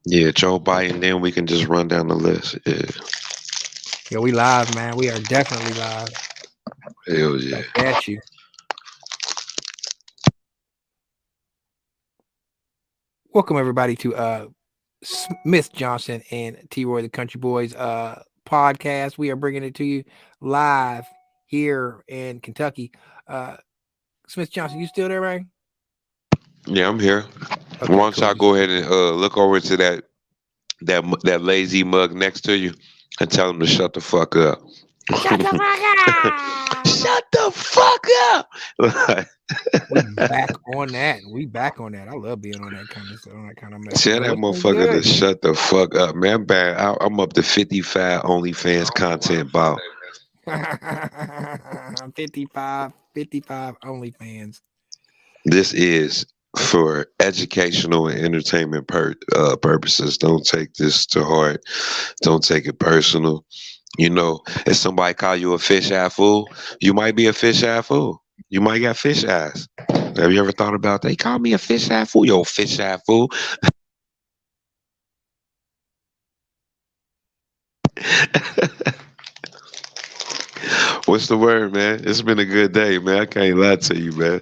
Yeah, Joe Biden. Then we can just run down the list. Yeah, Yeah, we live, man. We are definitely live. hell yeah. Back at you. Welcome everybody to Smith Johnson and T Roy the Country Boys podcast. We are bringing it to you live here in Kentucky. Uh Smith Johnson, you still there, man? Yeah, I'm here. Okay, Why don't cool. y'all go ahead and look over to that lazy mug next to you and tell him to shut the fuck up. Shut the fuck up! Shut the fuck up. We back on that. We back on that. I love being on that kind of mess, Tell man. that What's been motherfucker to good? shut the fuck up, man. I'm up to 55 OnlyFans content ball. 55 OnlyFans. This is for educational and entertainment purposes. Don't take this to heart. Don't take it personal. You know, if somebody call you a fish eye fool, you might be a fish eye fool. You might got fish eyes. Have you ever thought about that? They call me a fish eye fool. Yo, fish eye fool. What's the word, man? It's been a good day, man. I can't lie to you, man.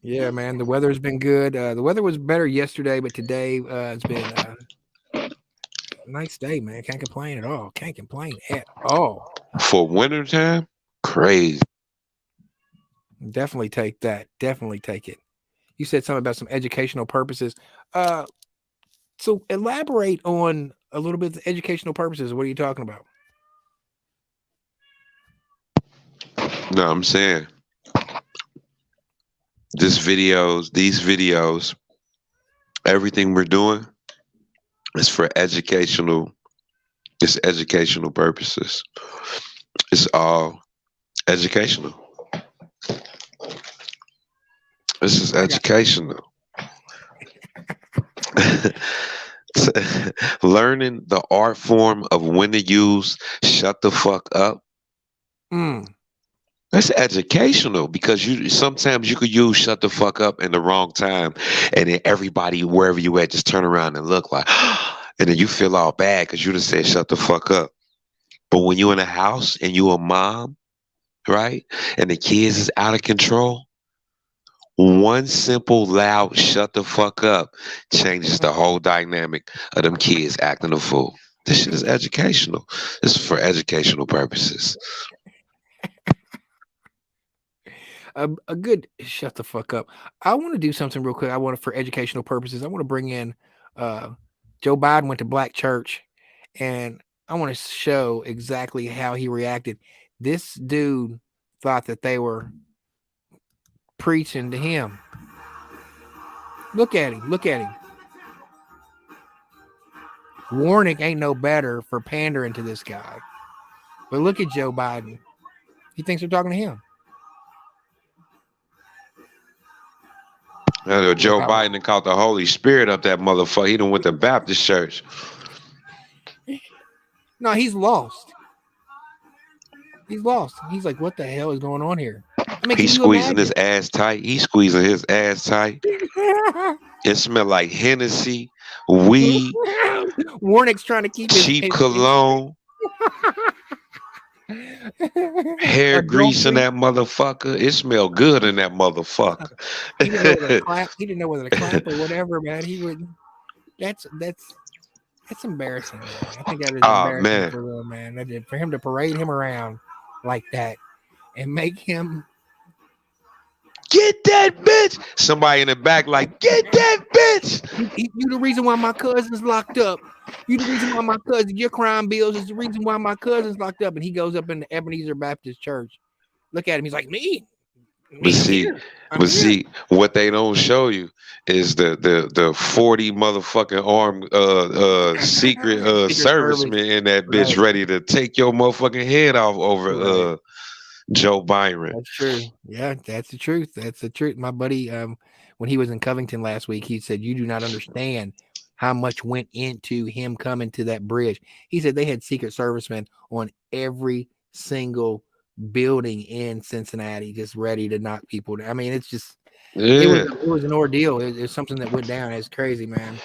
Yeah, man. The weather's been good. The weather was better yesterday, but today it's been a nice day, man. Can't complain at all. Can't complain at all. For wintertime, crazy. Definitely take that. Definitely take it. You said something about some educational purposes. Uh, so elaborate on a little bit the educational purposes. What are you talking about? No, I'm saying these videos, everything we're doing is for educational. It's educational purposes. It's all educational. This is I got educational. Learning the art form of when to use shut the fuck up. mm, That's educational because you sometimes you could use shut the fuck up in the wrong time, and then everybody wherever you at just turn around and look like, and then you feel all bad because you just said shut the fuck up. But when you in a house and you a mom, right, and the kids is out of control, one simple loud shut the fuck up changes the whole dynamic of them kids acting a fool. This shit is educational. This is for educational purposes. a good shut the fuck up. I want to do something real quick. I want to, for educational purposes, I want to bring in uh, Joe Biden went to black church, and I want to show exactly how he reacted. This dude thought that they were preaching to him. Look at him. Look at him. Warnick ain't no better for pandering to this guy. But look at Joe Biden. He thinks they're talking to him. Look Joe how Biden done caught the Holy Spirit up that motherfucker. He done went to Baptist church. no, he's lost. He's lost. He's like, what the hell is going on here? I mean, can He's you squeezing his imagine? ass tight. He's squeezing his ass tight. It smell like Hennessy, weed, Warnick's trying to keep cheap his cologne, hair grease in adultery. that motherfucker. It smell good in that motherfucker. He didn't know whether to clap. He didn't know whether to clap or whatever, man. He would. That's embarrassing, man. I think that is Oh embarrassing man. for real, man. For him to parade him around like that and make him. Get that bitch. Somebody in the back like, get that bitch. You the reason why my cousin's locked up. You the reason why my cousin, your crime bills is the reason why my cousin's locked up. And he goes up in the Ebenezer Baptist Church. Look at him. He's like, But I'm see, here. I'm but here. see, what they don't show you is the 40 motherfucking armed secret Secret Service. servicemen in that bitch Right. ready to take your motherfucking head off over Right. Joe Byron. That's true. Yeah, that's the truth. That's the truth. My buddy, when he was in Covington last week, he said, you do not understand how much went into him coming to that bridge. He said they had Secret Servicemen on every single building in Cincinnati, just ready to knock people down. I mean, it's just Yeah. it was an ordeal. It was something that went down. It's crazy, man.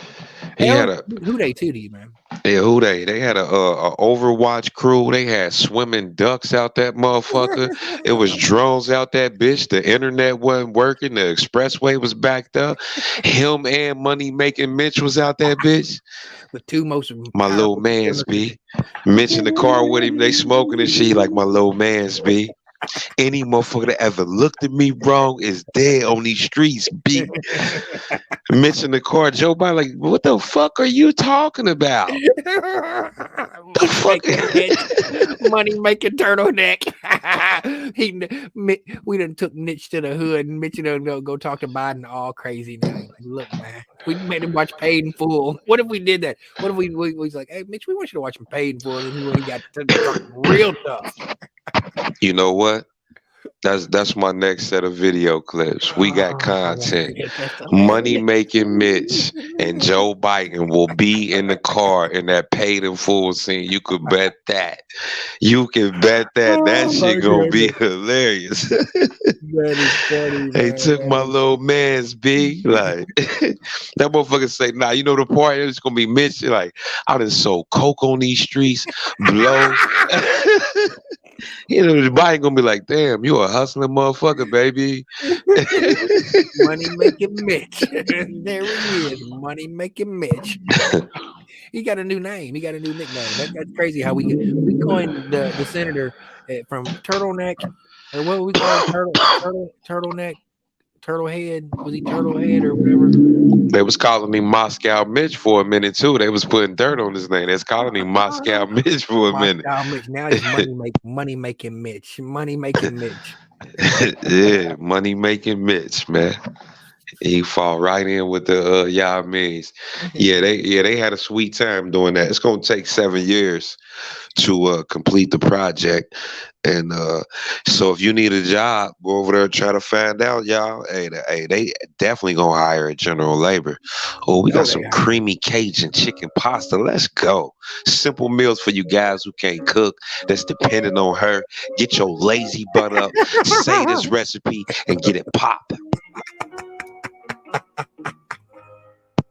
He had a Who they too, D, man? yeah, who they had a Overwatch crew. They had swimming ducks out that motherfucker. It was drones out that bitch. The internet wasn't working. The expressway was backed up. Him and Money Making Mitch was out that bitch. The two most My little powerful man's B. Mitch in the car with him. They smoking and shit like my little man's B. Any motherfucker that ever looked at me wrong is dead on these streets, B. Mitch in the car, Joe Biden, like, what the fuck are you talking about? The fuck? Money making turtleneck. We done took Mitch to the hood, and Mitch done go talk to Biden all crazy now. Like, look, man, we made him watch Paid in Full. What if we did that? What if we was like, hey, Mitch, we want you to watch Paid in Full, and he got real tough. You know what? That's my next set of video clips. We got content. Money Making Mitch and Joe Biden will be in the car in that Paid in Full scene. You could bet that. You can bet that. That shit gonna be hilarious. That is funny. They took my little man's B. Like that motherfucker say, nah, you know the part is gonna be Mitch. Like, I done sold coke on these streets, blow. You know, the body gonna be like, damn, you a hustling motherfucker, baby. Money Making Mitch. There he is. Money Making Mitch. He got a new name. He got a new nickname. That's crazy how we coined the senator from turtleneck, or what we call it, turtleneck, turtlehead. Was he turtlehead or whatever? They was calling him Moscow Mitch for a minute too. They was putting dirt on his name. They was calling him Moscow Mitch for a minute. Mitch. Now he's money making Mitch. Money making Mitch. Yeah, Money Making Mitch, man. He fall right in with the y'all means. Yeah, they had a sweet time doing that. It's gonna take 7 years to complete the project. And so if you need a job, go over there and try to find out, y'all. Hey, they definitely gonna hire a general labor. Oh, we got some creamy Cajun chicken pasta. Let's go. Simple meals for you guys who can't cook, that's dependent on her. Get your lazy butt up, say this recipe, and get it pop.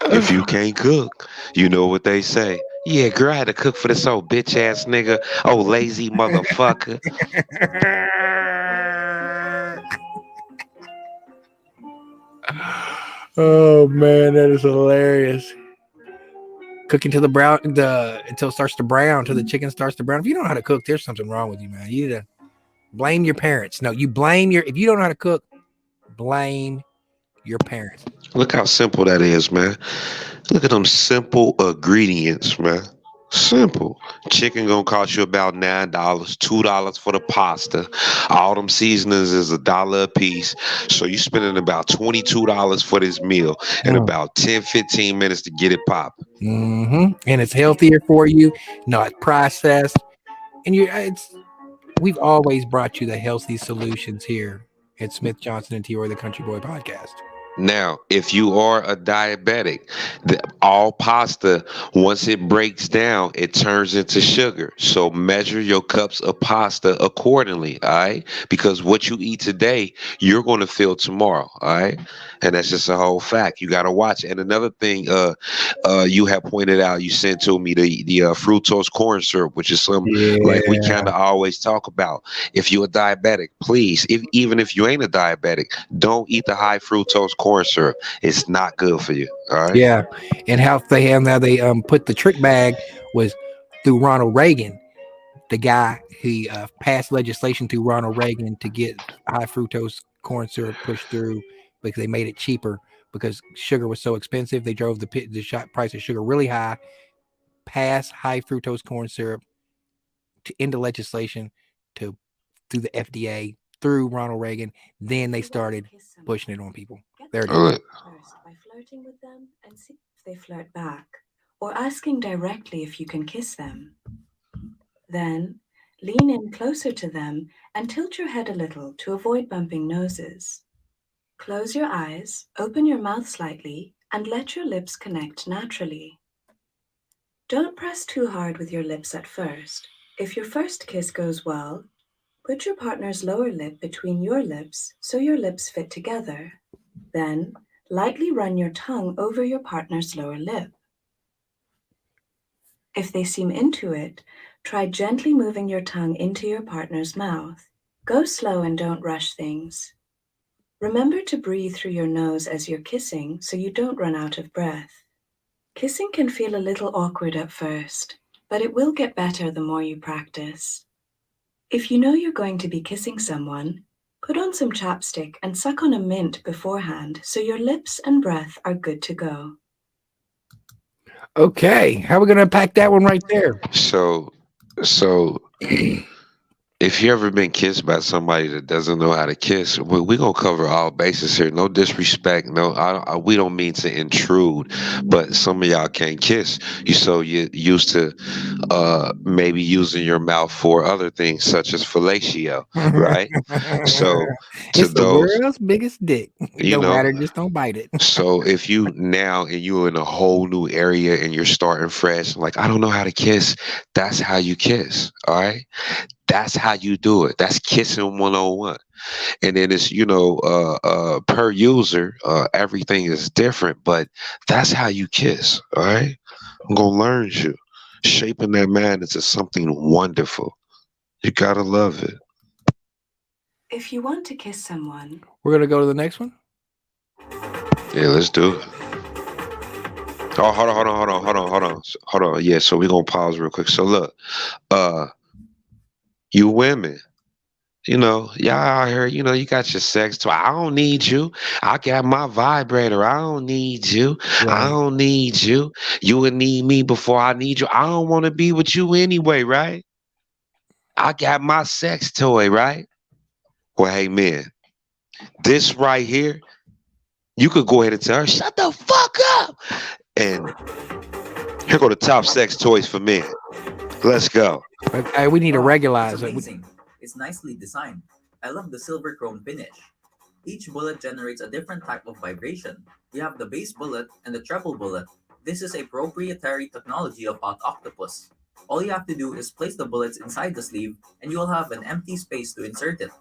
If you can't cook, you know what they say. Yeah, girl, I had to cook for this old bitch ass nigga. Oh, lazy motherfucker. Oh man, that is hilarious. Cooking till until it starts to brown, till the chicken starts to brown. If you don't know how to cook, there's something wrong with you, man. You need to blame your parents. No, you blame if you don't know how to cook, blame your parents. Look how simple that is, man. Look at them simple ingredients, man. Simple. Chicken gonna cost you about $9, $2 for the pasta. All them seasonings is $1 a piece. So you spending about $22 for this meal and about 10-15 minutes to get it popping. Mm-hmm. And it's healthier for you, not processed. And we've always brought you the healthy solutions here at Smith Johnson and T-Roy, the Country Boy Podcast. Now, if you are a diabetic, all pasta, once it breaks down, it turns into sugar. So measure your cups of pasta accordingly, all right? Because what you eat today, you're going to feel tomorrow, all right? And that's just a whole fact. You got to watch it. And another thing you have pointed out, you sent to me the fructose corn syrup, which is like we kind of always talk about. If you're a diabetic, please, even if you ain't a diabetic, don't eat the high fructose corn syrup. It's not good for you. All right. Yeah, and how they put the trick bag was through Ronald Reagan, the guy who passed legislation through Ronald Reagan to get high fructose corn syrup pushed through because they made it cheaper because sugar was so expensive. They drove the price of sugar really high. Pass high fructose corn syrup into legislation through the FDA, through Ronald Reagan. Then they started pushing it on people. First by flirting with them and see if they flirt back, or asking directly if you can kiss them. Then lean in closer to them and tilt your head a little to avoid bumping noses. Close your eyes, open your mouth slightly, and let your lips connect naturally. Don't press too hard with your lips at first. If your first kiss goes well, put your partner's lower lip between your lips so your lips fit together. Then, lightly run your tongue over your partner's lower lip. If they seem into it, try gently moving your tongue into your partner's mouth. Go slow and don't rush things. Remember to breathe through your nose as you're kissing so you don't run out of breath. Kissing can feel a little awkward at first, but it will get better the more you practice. If you know you're going to be kissing someone, put on some chapstick and suck on a mint beforehand so your lips and breath are good to go. Okay, how are we gonna unpack that one right there? So if you ever been kissed by somebody that doesn't know how to kiss, we gonna cover all bases here. No disrespect. No, we don't mean to intrude, but some of y'all can't kiss. You used to maybe using your mouth for other things such as fellatio, right? So to It's the those, world's biggest dick. It you don't know, matter, just don't bite it. so if you now and you're in a whole new area and you're starting fresh, like I don't know how to kiss, that's how you kiss. All right. That's how you do it. That's kissing 101. And then it's, per user, everything is different, but that's how you kiss. All right. I'm going to learn you. Shaping that man into something wonderful. You got to love it. If you want to kiss someone, We're gonna go to the next one. Yeah, let's do it. Oh, hold on. Yeah, so we're going to pause real quick. So look, you women, y'all out here, you got your sex toy. I don't need you. I got my vibrator. I don't need you. I Right. don't need you. You would need me before I need you. I don't want to be with you anyway, right? I got my sex toy, right? Well, hey, man, this right here, you could go ahead and tell her, shut the fuck up. And here go the top sex toys for men. Let's go. Hey, we need to Wow, regularize it's it. amazing. It's nicely designed. I love the silver chrome finish. Each bullet generates a different type of vibration. We have the base bullet and the treble bullet. This is a proprietary technology of Hot Octopus. All you have to do is place the bullets inside the sleeve and you will have an empty space to insert it.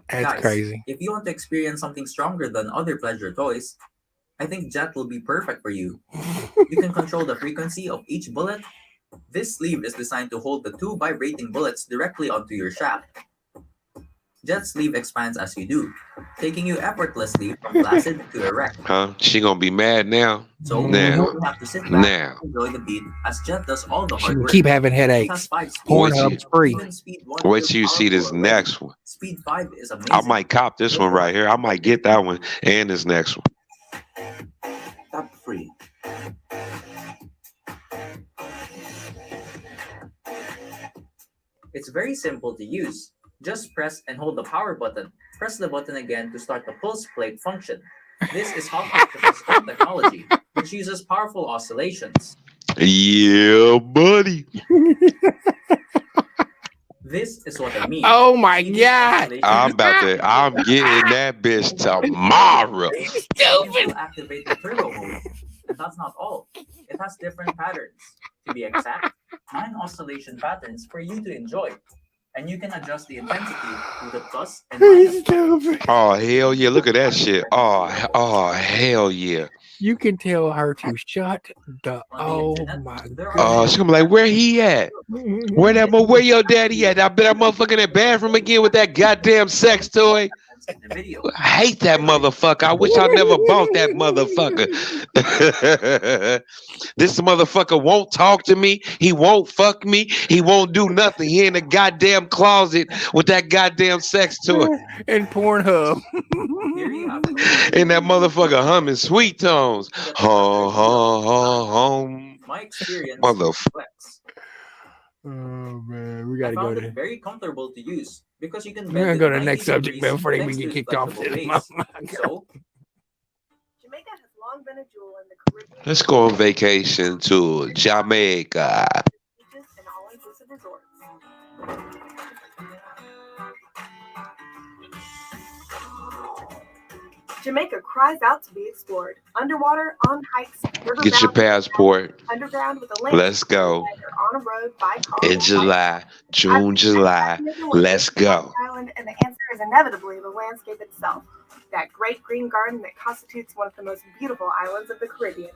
That's Guys, crazy. if you want to experience something stronger than other pleasure toys, I think Jet will be perfect for you. You can control the frequency of each bullet. This sleeve is designed to hold the two vibrating bullets directly onto your shaft. Jet's sleeve expands as you do, taking you effortlessly from flaccid to erect. Huh? She gonna be mad now. So you Now. don't have to sit back Now. and enjoy the beat as Jet does all the She hard can work. keep having It has headaches. 5 speeds. Pornhub's free. Even speed 1 Wait feels till you see this powerful already. next one. Speed 5 is amazing. I might cop this one right here. I might get that one and this next one. Tap free. It's very simple to use. Just press and hold the power button. Press the button again to start the pulse plate function. This is Hot Octopus own technology, which uses powerful oscillations. Yeah, buddy. This is what I mean. Oh my See these God. oscillations? I'm getting that bitch tomorrow. You can still activate the turbo mode. And that's not all. It has different patterns. To be exact, 9 oscillation patterns for you to enjoy. And you can adjust the intensity with the plus and minus. Oh, hell yeah. Look at that shit. Oh, hell yeah. You can tell her to shut the. Oh my There are God. She's gonna be like, where he at? Where your daddy at? I bet that motherfucker in that bathroom again with that goddamn sex toy. in the video. I hate that motherfucker. I wish I never bought that motherfucker. This motherfucker won't talk to me. He won't fuck me. He won't do nothing. He in the goddamn closet with that goddamn sex toy. And Pornhub. Here you have it. And that motherfucker humming sweet tones. Hum, hum, hum, hum. My experience Motherfucker. flex. Oh man, we I gotta go found to. it very comfortable to use because you can We're gonna bend go it to the next 90 subject, degrees man, before we thanks get to its kicked off. flexible base. So, Jamaica has long been a jewel in the Caribbean. Let's go on vacation to Jamaica. Beaches and all-inclusive resorts. Jamaica cries out to be explored. Underwater, on hikes, river Get your passport. underground with a link. Let's go. Either on a road, by car, In July, June, July. Let's go. Island, and the answer is inevitably the landscape itself. That great green garden that constitutes one of the most beautiful islands of the Caribbean.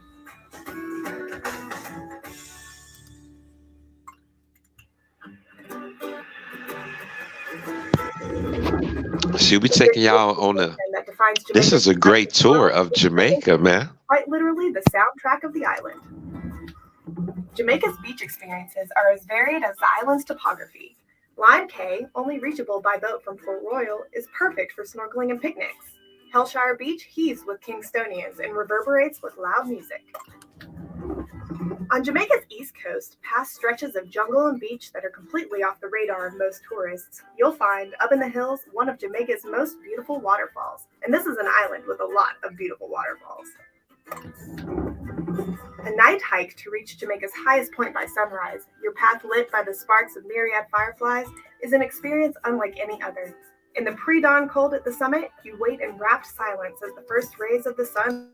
She'll be taking y'all on a. That defines This Jamaica's is a great tour of Jamaica, man. quite literally the soundtrack of the island. Jamaica's beach experiences are as varied as the island's topography. Lime Cay, only reachable by boat from Port Royal, is perfect for snorkeling and picnics. Hellshire Beach heaves with Kingstonians and reverberates with loud music. On Jamaica's east coast, past stretches of jungle and beach that are completely off the radar of most tourists, you'll find, up in the hills, one of Jamaica's most beautiful waterfalls. And this is an island with a lot of beautiful waterfalls. A night hike to reach Jamaica's highest point by sunrise, your path lit by the sparks of myriad fireflies, is an experience unlike any other. In the pre-dawn cold at the summit, you wait in rapt silence as the first rays of the sun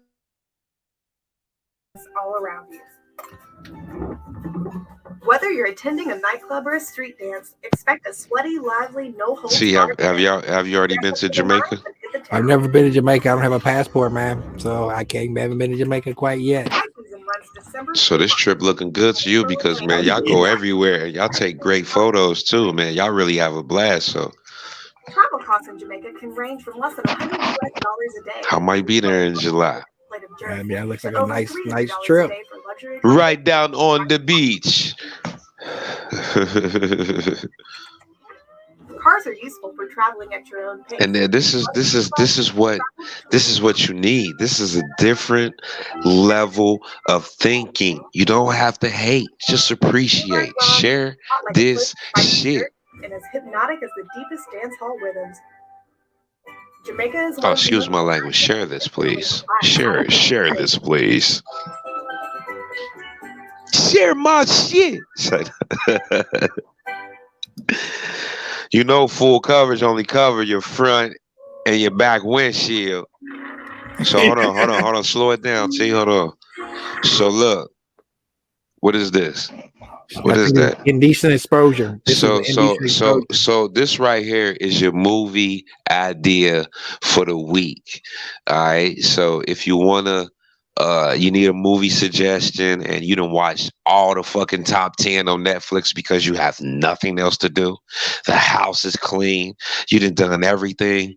all around you. Whether you're attending a nightclub or a street dance, expect a sweaty, lively, no-holds See, have you already been to Jamaica? I've never been to Jamaica. I don't have a passport, man. So I haven't been to Jamaica quite yet. So this trip looking good to you because, man, y'all go everywhere. Y'all take great photos too, man. Y'all really have a blast. So travel costs in Jamaica can range from less than $100 a day. I might be there in July. Yeah, it looks like a nice trip. Right down on the beach. Cars are useful for traveling at your own pace. And then this is what you need. This is a different level of thinking. You don't have to hate, just appreciate. Share this shit. And as hypnotic as the deepest dance hall rhythms. Jamaica is Oh, excuse my language. Share this, please. Share this, please. Share my shit. You know, full coverage only cover your front and your back windshield. So hold on. Slow it down, T. Hold on. So look, what is this? What is that? Indecent exposure. So this right here is your movie idea for the week. All right. So if you wanna you need a movie suggestion and you done watched all the fucking top 10 on Netflix because you have nothing else to do. The house is clean. You done everything.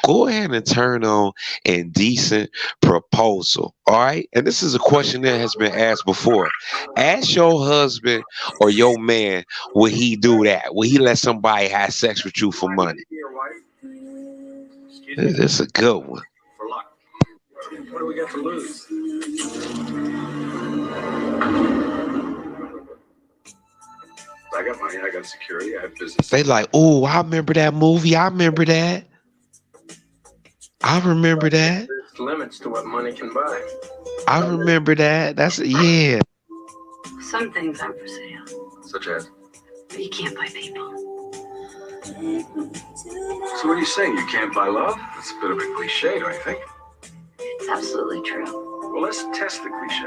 Go ahead and turn on Indecent Proposal. All right. And this is a question that has been asked before. Ask your husband or your man, will he do that? Will he let somebody have sex with you for money? This is a good one. What do we got to lose? I got money, I got security, I have business. They like, oh, I remember that movie. I remember that. There's limits to what money can buy. I remember that. Yeah. Some things aren't for sale, Such as? but you can't buy people. So what are you saying? You can't buy love? That's a bit of a cliche, don't you think? It's absolutely true. Well, let's test the cliche.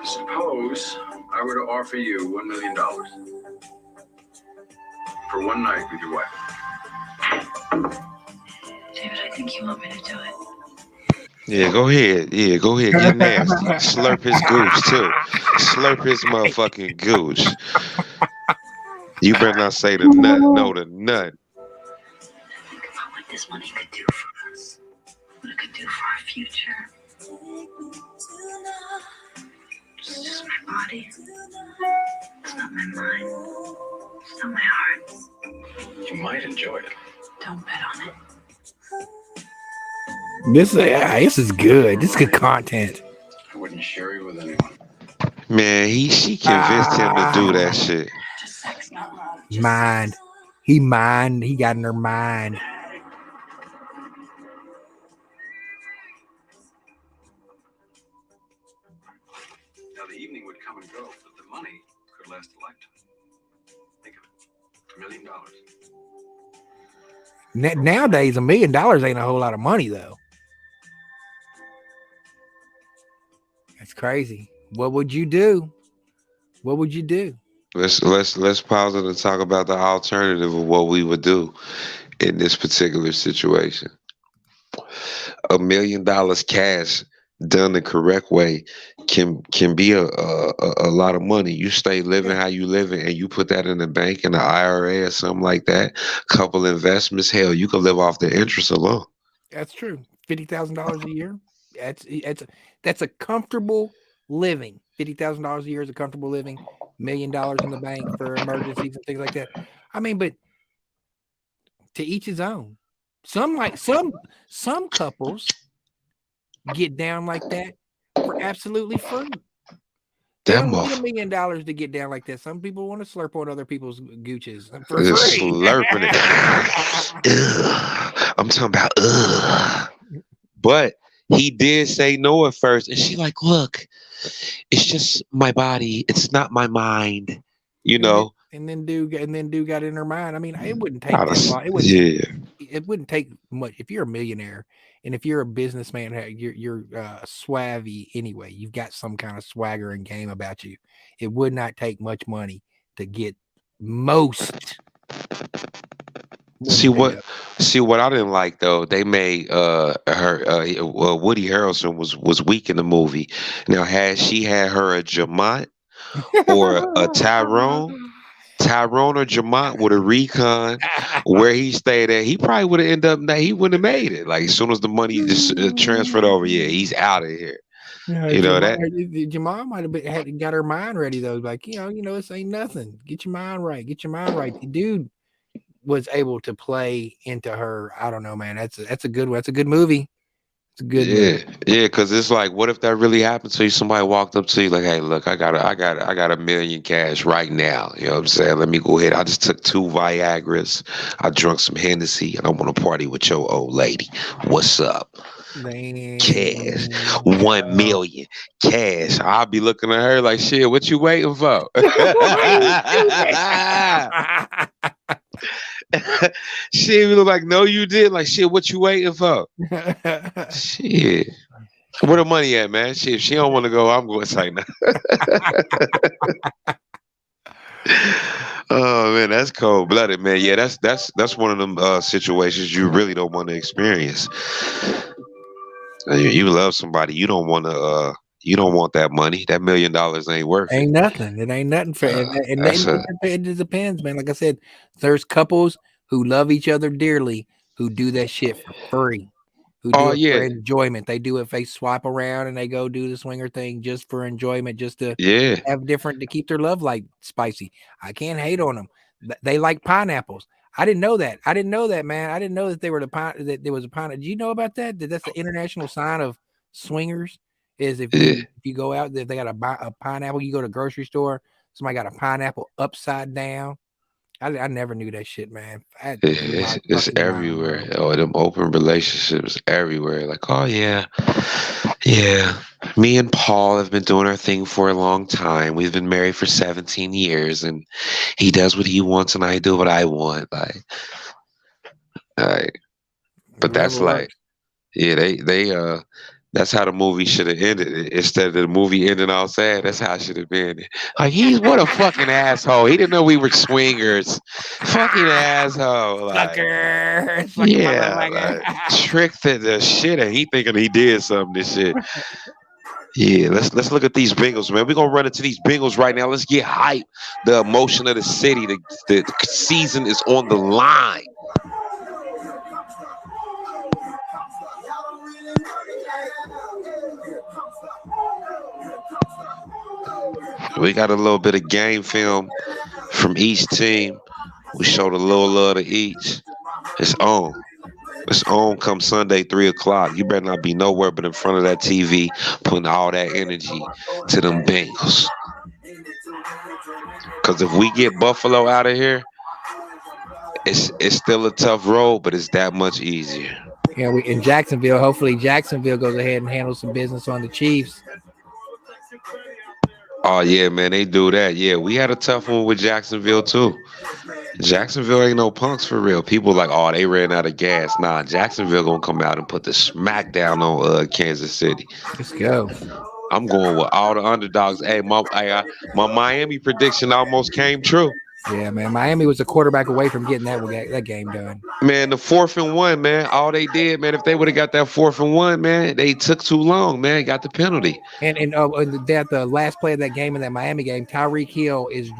Suppose I were to offer you $1 million for one night with your wife. David, I think you want me to do it. Yeah, go ahead. Get nasty. Slurp his gooch, too. Slurp his motherfucking gooch. You better not say the nut. No, the nut. Think about what this money could do for us. What it could do for our future. It's just my body. It's not my mind. It's not my heart. You might enjoy it. Don't bet on it. This is good. This is good content. I wouldn't share you with anyone. Man, she convinced him to do that shit. Just sex, not love. Mind. He got in her mind. Now the evening would come and go, but the money could last a lifetime. Think of it. $1 million. Nowadays, $1 million ain't a whole lot of money, though. That's crazy. What would you do? Let's pause it and talk about the alternative of what we would do in this particular situation. $1 million cash done the correct way, can be a lot of money. You stay living how you living, and you put that in the bank in the IRA or something like that. Couple investments, hell, you can live off the interest alone. That's true. $50,000 a year. That's a comfortable living. $50,000 a year is a comfortable living. $1 million in the bank for emergencies and things like that. I mean, but to each his own. Some couples get down like that for absolutely free. They That don't need $1 motherfucker million to get down like that. Some people want to slurp on other people's gooches for is free. slurping it. Ugh. I'm talking about But he did say no at first, and she like, look, it's just my body. It's not my mind. You And then, know. and then dude got in her mind. I mean, it wouldn't take I'd that have- long. It wouldn't take much if you're a millionaire and if you're a businessman. You're swaggy anyway. You've got some kind of swagger and game about you. It would not take much money to get most. See women what? See what I didn't like though. They made Woody Harrelson was weak in the movie. Now had she had her a Jamont or a Tyrone or Jamont with a recon where he stayed at, he probably would have ended up. He wouldn't have made it. Like as soon as the money just transferred over, yeah, he's out of here. You know that. Jamal might have got her mind ready though. Like this ain't nothing. Get your mind right. Get your mind right. The dude was able to play into her. I don't know, man. That's a good one. That's a good movie. It's a good movie. Yeah, because it's like, what if that really happened to you? Somebody walked up to you like, "Hey, look, I got $1 million cash right now. You know what I'm saying? Let me go ahead. I just took 2 Viagra's. I drunk some Hennessy, and I want to party with your old lady. What's up? Cash, 1 million cash." I'll be looking at her like, shit. What you waiting for? She be like, no, you did. Like, shit, what you waiting for? Shit. Where the money at, man? Shit, if she don't want to go, I'm going to say no. Oh man, that's cold blooded, man. Yeah, that's one of them situations you really don't want to experience. You love somebody, you don't want to. You don't want that money. That $1 million ain't worth it. Ain't nothing. It ain't nothing for it depends, man. Like I said, there's couples who love each other dearly who do that shit for free. Who do it for enjoyment. They do it. They swipe around and they go do the swinger thing just for enjoyment, just to have different to keep their love life spicy. I can't hate on them. They like pineapples. I didn't know that. Man. I didn't know that they were that there was a pineapple. Did you know about that? That's the international sign of swingers. Is if you go out, if they got a pineapple, you go to a grocery store, somebody got a pineapple upside down. I never knew that shit, man. It's everywhere. Oh, them open relationships everywhere. Like, oh yeah. Me and Paul have been doing our thing for a long time. We've been married for 17 years, and he does what he wants, and I do what I want. But that's like, yeah, they that's how the movie should have ended. Instead of the movie ending all sad, that's how it should have been. Like, what a fucking asshole. He didn't know we were swingers. Fucking asshole. Like, tricked the shit, and he thinking he did something. This shit. Yeah, let's look at these Bengals, man. We're gonna run into these Bengals right now. Let's get hype. The emotion of the city. The season is on the line. We got a little bit of game film from each team. We showed a little love to each. It's on. It's on come Sunday, 3 o'clock. You better not be nowhere but in front of that TV, putting all that energy to them Bengals. Because if we get Buffalo out of here, it's still a tough road, but it's that much easier. Yeah, in Jacksonville, hopefully Jacksonville goes ahead and handles some business on the Chiefs. Oh, yeah, man, they do that. Yeah, we had a tough one with Jacksonville, too. Jacksonville ain't no punks for real. People like, oh, they ran out of gas. Nah, Jacksonville gonna come out and put the smack down on Kansas City. Let's go. I'm going with all the underdogs. Hey, my Miami prediction almost came true. Yeah, man. Miami was a quarterback away from getting that game done. Man, the 4th and 1, man. All they did, man, if they would have got that 4th and 1, man, they took too long, man. Got the penalty. And the last play of that game, in that Miami game, Tyreek Hill is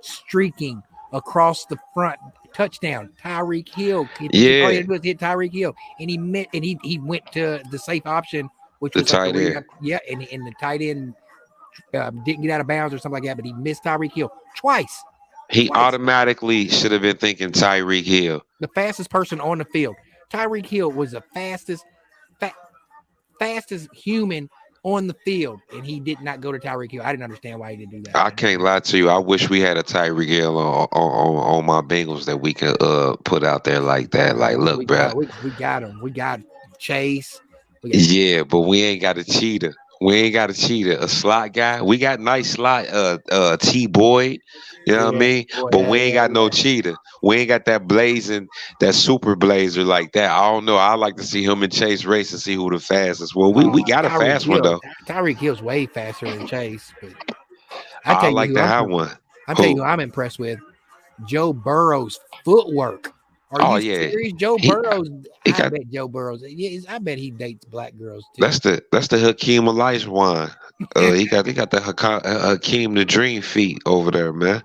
streaking across the front. Touchdown, Tyreek Hill. All he had to do was hit Tyreek Hill, and he went to the safe option, which was The tight end. and the tight end didn't get out of bounds or something like that, but he missed Tyreek Hill twice. He automatically should have been thinking Tyreek Hill. The fastest person on the field. Tyreek Hill was the fastest human on the field, and he did not go to Tyreek Hill. I didn't understand why he didn't do that. I can't lie to you. I wish we had a Tyreek Hill on my Bengals that we could put out there like that. Like, look, bro. We got him. We got Chase. Yeah, but we ain't got a cheater. A slot guy. We got nice slot, T Boyd. You know what I mean? But we ain't got no cheater. We ain't got that super blazer like that. I don't know. I like to see him and Chase race and see who the fastest. Well, we got a fast one though. Tyreek Hill's way faster than Chase. But I like to have one. I'm telling you who I'm impressed with. Joe Burrow's footwork. Are you serious? Joe Burrow's. I bet Joe Burrow's. I bet he dates black girls too. That's the Hakeem Olajuwon. He got the Hakeem the Dream feet over there, man.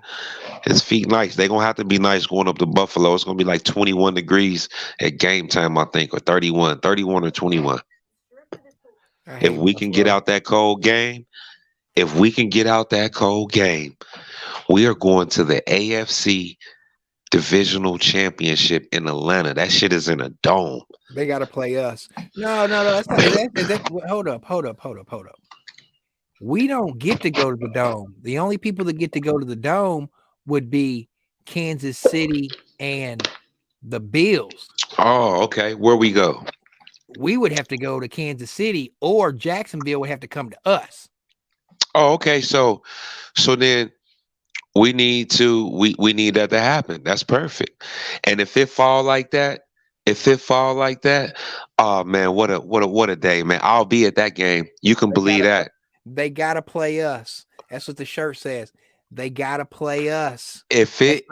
His feet nice. They're gonna have to be nice going up to Buffalo. It's gonna be like 21 degrees at game time, I think, or 31 or 21. If we can get out that cold game, we are going to the AFC Divisional Championship in Atlanta. That shit is in a dome. They got to play us. No. That's not, hold up. We don't get to go to the dome. The only people that get to go to the dome would be Kansas City and the Bills. Oh, okay. Where we go? We would have to go to Kansas City, or Jacksonville would have to come to us. Oh, okay. So then we need that to happen. That's perfect. And if it fall like that, oh man, what a day, man. I'll be at that game. You can believe that. They gotta play us. That's what the shirt says. They gotta play us. If it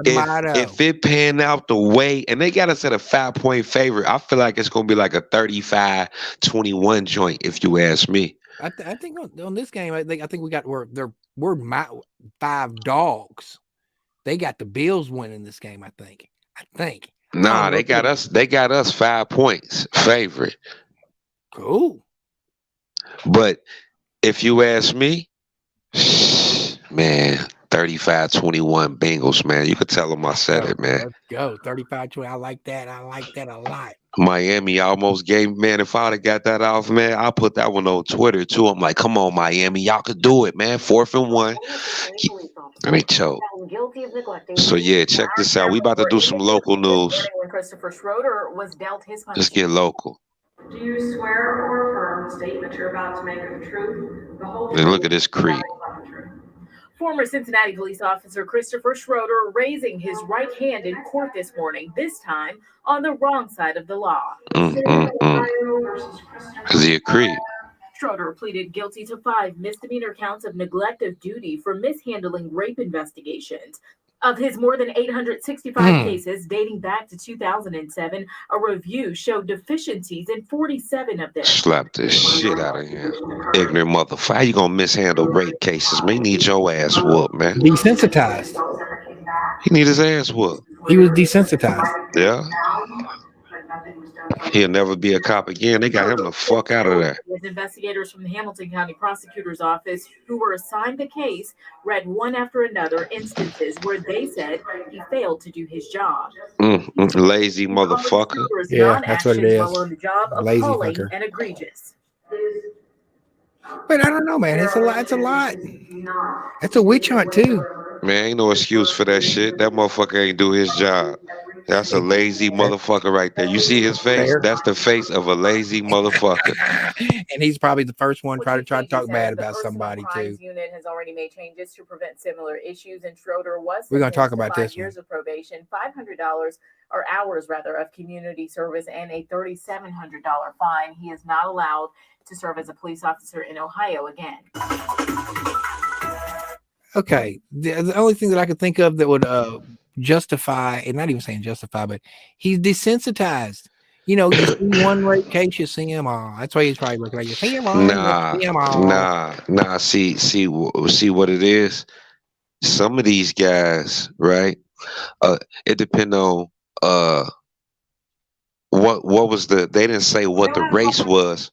pan out the way, and they got us at a 5-point favorite, I feel like it's gonna be like a 35-21 joint, if you ask me. I think on this game, I think we're 5 dogs. They got the Bills winning this game. I think. Nah, they got us 5 points favorite. Cool. But if you ask me, man, 35-21 Bengals, man. You could tell them I said it, man. Let's go. 35-20. I like that a lot. Miami almost gave, man. If I'd have got that off, man, I'll put that one on Twitter too. I'm like, come on, Miami, y'all could do it, man. 4th and 1. I mean, choke. So yeah, check this out. We about to do some local news. Christopher Schroeder was dealt his punishment. Let's get local. Do you swear or affirm the statement you're about to make of the truth, the whole truth? And look at this creep. Former Cincinnati police officer Christopher Schroeder raising his right hand in court this morning, this time on the wrong side of the law. Is he a creep? Schroeder pleaded guilty to 5 misdemeanor counts of neglect of duty for mishandling rape investigations. Of his more than 865 cases dating back to 2007, a review showed deficiencies in 47 of them. Slap this shit out of him. Ignorant motherfucker. How you gonna mishandle rape cases? Man, he need your ass whooped, man. Desensitized. He need his ass whooped. He was desensitized. Yeah. He'll never be a cop again. They got him the fuck out of there. With investigators from the Hamilton County Prosecutor's Office who were assigned the case read one after another instances where they said he failed to do his job. Lazy motherfucker. Yeah, that's what it is. Lazy fucker. And egregious. But I don't know, man. It's a lot. It's a witch hunt too. Man, ain't no excuse for that shit. That motherfucker ain't do his job. That's a lazy motherfucker right there. You see his face? That's the face of a lazy motherfucker. And he's probably the first one try to talk bad about somebody too. The unit has already made changes to prevent similar issues, and Schroeder was we're going to talk about 5 this years of probation, $500 or hours rather of community service, and a $3,700 fine. He is not allowed to serve as a police officer in Ohio again. Okay, the only thing that I could think of that would justify, and not even saying justify, but he's desensitized. You know, you see one rape case, you see them all. That's why he's probably looking like you see them all, you Nah, see them all. nah. See what it is. Some of these guys, right? It depend on what was the. They didn't say what the race was.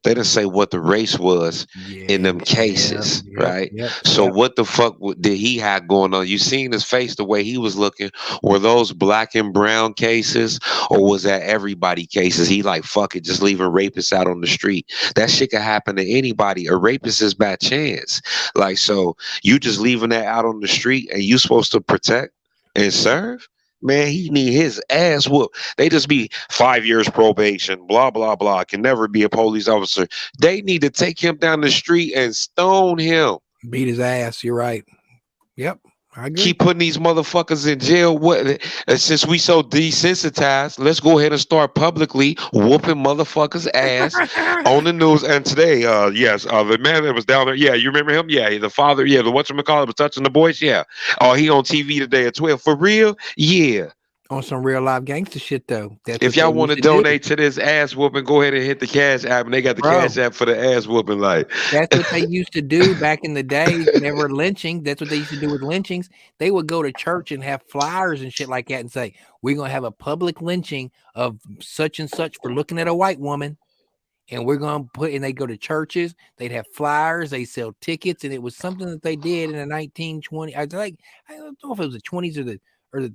They didn't say what the race was in them cases, right? So what the fuck did he have going on? You seen his face, the way he was looking. Were those black and brown cases, or was that everybody cases? He like, fuck it, just leaving rapists out on the street. That shit could happen to anybody. A rapist is by chance. Like, so you just leaving that out on the street, and you supposed to protect and serve? Man, he need his ass whooped. They just be 5 years probation, blah, blah, blah. Can never be a police officer. They need to take him down the street and stone him. Beat his ass. You're right. Yep. I agree. Keep putting these motherfuckers in jail. What? Since we so desensitized, let's go ahead and start publicly whooping motherfuckers' ass on the news. And today, yes, the man that was down there, yeah, you remember him? Yeah, the father, yeah, the whatchamacallit was touching the boys, yeah. Oh, he on TV today at 12. For real? Yeah. On some real live gangster shit, though. If y'all want to donate to this ass whooping, go ahead and hit the Cash App, and they got the Cash App for the ass whooping. Like, that's what they used to do back in the day. Whenever lynching, that's what they used to do with lynchings. They would go to church and have flyers and shit like that, and say, "We're gonna have a public lynching of such and such for looking at a white woman." And we're going to put, and they go to churches, they'd have flyers, they sell tickets. And it was something that they did in the 1920s. I don't know if it was the 20s or the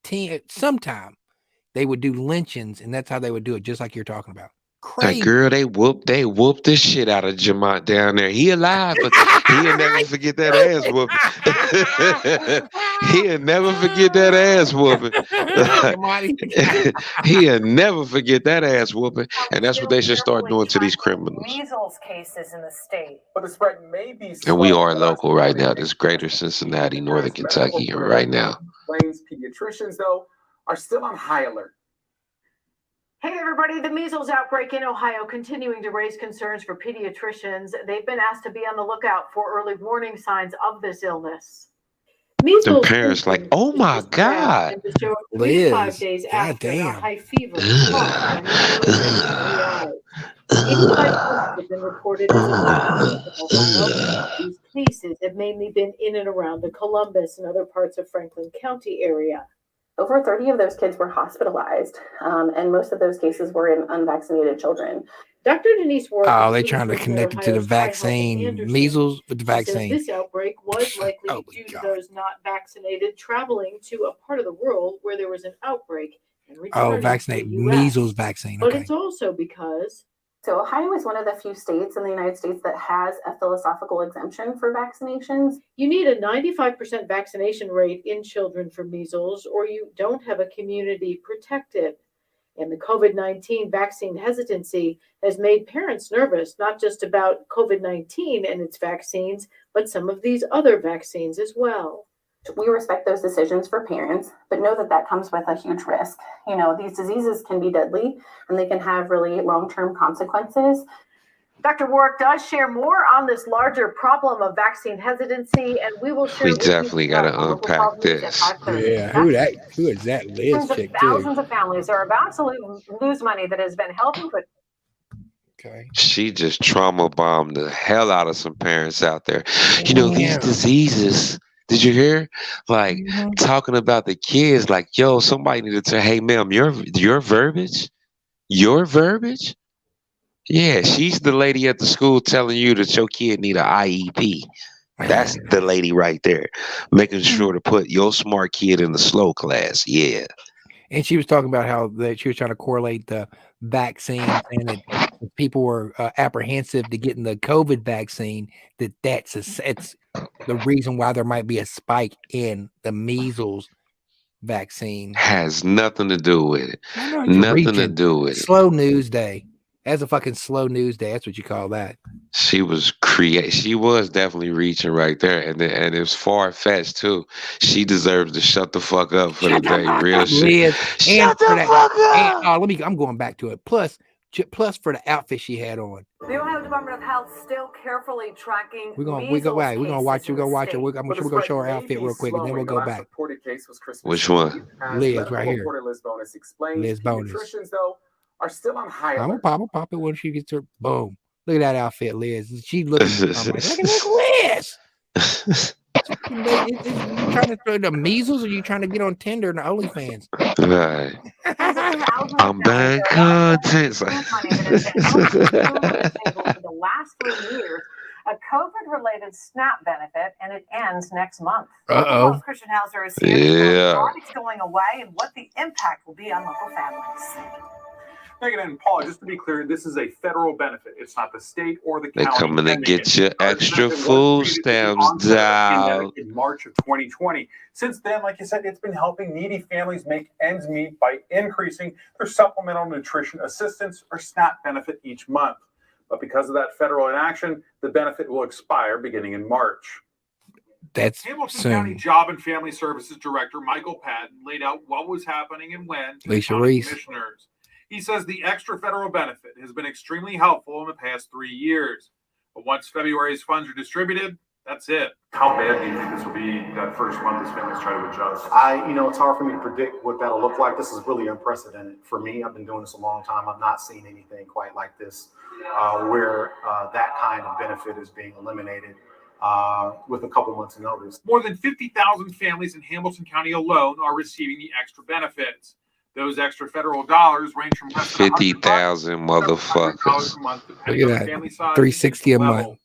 teen, sometime they would do lynchings, and that's how they would do it. Just like you're talking about. Crazy. Like, girl, they whooped the shit out of Jamont down there. He alive, but he'll never forget that ass whooping. He'll never forget that ass whooping. He'll never forget that ass whooping. And that's what they should start doing to these criminals. Measles cases in the state, but the spread may be and we are local right now. This greater Cincinnati, Northern Kentucky, and right now. Pediatricians, though, are still on high alert. Hey, everybody, the measles outbreak in Ohio continuing to raise concerns for pediatricians. They've been asked to be on the lookout for early warning signs of this illness. The parents like, oh my God. Liz, 5 days after a goddamn. high fever. Have been reported in Ohio. These cases have mainly been in and around the Columbus and other parts of Franklin County area. Over 30 of those kids were hospitalized, and most of those cases were in unvaccinated children. Dr. Denise Ward. Oh, they're trying to connect it to the vaccine, measles with the vaccine. This outbreak was likely due to those not vaccinated traveling to a part of the world where there was an outbreak. And vaccinate measles vaccine. But it's also because. So Ohio is one of the few states in the United States that has a philosophical exemption for vaccinations. You need a 95% vaccination rate in children for measles, or you don't have a community protected. And the COVID-19 vaccine hesitancy has made parents nervous, not just about COVID-19 and its vaccines, but some of these other vaccines as well. We respect those decisions for parents, but know that that comes with a huge risk. You know, these diseases can be deadly and they can have really long-term consequences. Dr. Warwick does share more on this larger problem of vaccine hesitancy, and we will share. We definitely got to unpack this. Yeah, who is that Liz chick too? Thousands of families are about to lose money that has been held in good. Okay. She just trauma bombed the hell out of some parents out there. You know, these diseases. Did you hear? Like talking about the kids, like, yo, somebody needed to say, hey, ma'am, your verbiage? Your verbiage? Yeah, she's the lady at the school telling you that your kid need an IEP. That's the lady right there, making sure to put your smart kid in the slow class. Yeah. And she was talking about how she was trying to correlate the vaccine and that people were apprehensive to getting the COVID vaccine. It's the reason why there might be a spike in the measles vaccine. Has nothing to do with it. Nothing to do with it. Slow news day. That's a fucking slow news day. That's what you call that. She was definitely reaching right there, and it was far fetched too. She deserves to shut the fuck up for the day. Real shit. Shut the fuck up. I'm going back to it. Plus, plus for the outfit she had on. The Ohio Department of Health still carefully tracking We're gonna measles watch. We're gonna watch. cases We're gonna in watch the it. state. I'm sure we're gonna show her outfit real quick, and then we'll go back. Reported case was Christmas Which one? Eve, as Liz, medical right here. reporter Liz Bonus explains. Liz Bonus. Pediatricians, though, are still on high I'm alert. gonna pop it when she gets her. Boom! Look at that outfit, Liz. She looking. I'm like, look at Liz. You trying to throw the measles, or you trying to get on Tinder and the OnlyFans? Right. I'm bad content. For the last 3 years, a COVID-related SNAP benefit, and it ends next month. Uh-oh. Christian Hauser is here to Yeah. tell us why it's going away and what the impact will be on local families. Megan and Paula, just to be clear, this is a federal benefit. It's not the state or the They county. coming to ending get it. your This extra benefit was food created at the stamps, onset of the dog. pandemic in March of 2020. Since then, like you said, it's been helping needy families make ends meet by increasing their supplemental nutrition assistance or SNAP benefit each month. But because of that federal inaction, the benefit will expire beginning in March. That's Hamilton soon. County Job and Family Services Director Michael Patton laid out what was happening and when to the Lisa county Reese. commissioners. He says the extra federal benefit has been extremely helpful in the past 3 years. But once February's funds are distributed, that's it. How bad do you think this will be that first month as families try to adjust? It's hard for me to predict what that'll look like. This is really unprecedented for me. I've been doing this a long time. I've not seen anything quite like this, where that kind of benefit is being eliminated with a couple months' notice. More than 50,000 families in Hamilton County alone are receiving the extra benefits. Those extra federal dollars range from less than 50,000 motherfuckers. a month, Look depending at on that. family size, 360 a level. month.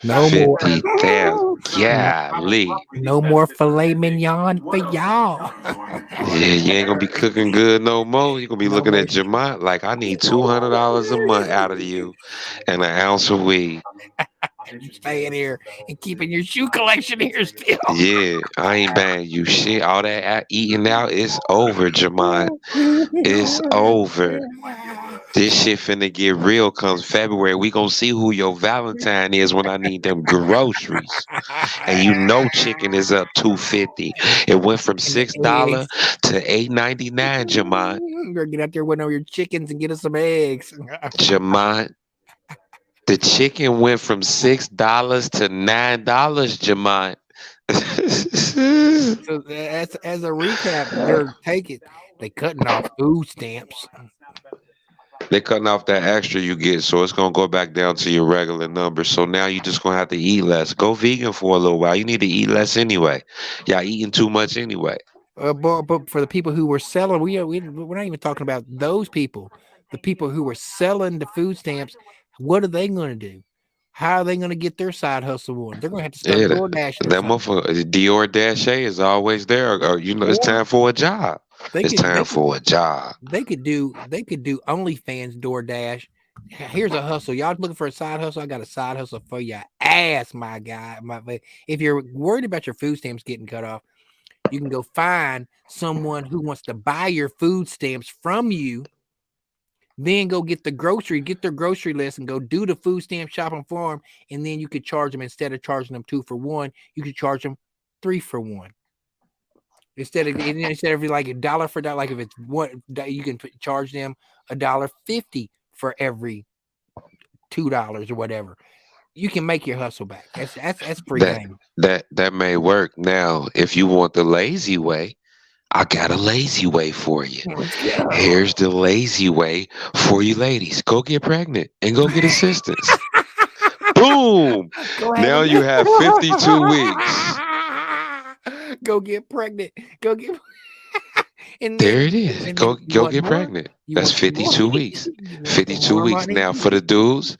No more. 50,000. Golly. No more filet mignon for y'all. Yeah, you ain't gonna be cooking good no more. You're gonna be looking at Jamont like, I need $200 a month out of you and an ounce of weed. Staying here and keeping your shoe collection here still. Yeah, I ain't buying you shit. All that eating out, it's over, Jamont. It's over. This shit finna get real comes February. We gonna see who your Valentine is when I need them groceries. And you know chicken is up $2.50. It went from $6 to $8.99, Jamont. You better get out there with all your chickens and get us some eggs. Jamont. The chicken went from $6 to $9, Jamont. So as a recap, they cutting off food stamps. They cutting off that extra you get, so it's gonna go back down to your regular number. So now you just gonna have to eat less. Go vegan for a little while. You need to eat less anyway. Y'all eating too much anyway. But for the people who were selling, we're not even talking about those people. The people who were selling the food stamps, what are they going to do? How are they going to get their side hustle on? They're going to have to start DoorDashing. That motherfucker, Dior Dashe is always there. Or, it's time for a job. It's time for a job. They could do OnlyFans DoorDash. Here's a hustle. Y'all looking for a side hustle? I got a side hustle for your ass, my guy. If you're worried about your food stamps getting cut off, you can go find someone who wants to buy your food stamps from you. Then go get their grocery list and go do the food stamp shopping for them. And then you could charge them, instead of charging them 2 for $1, you could charge them 3 for $1. Instead of like $1 for $1, like if it's one, you can charge them $1.50 for every $2 or whatever. You can make your hustle back. That's free game. That may work. Now, if you want the lazy way, I got a lazy way for you. Here's the lazy way for you ladies. Go get pregnant and go get assistance. Boom. Now you have 52 weeks. Go get pregnant. Go get. And there it is. Go get pregnant. That's 52 weeks. 52 weeks. Now for the dude,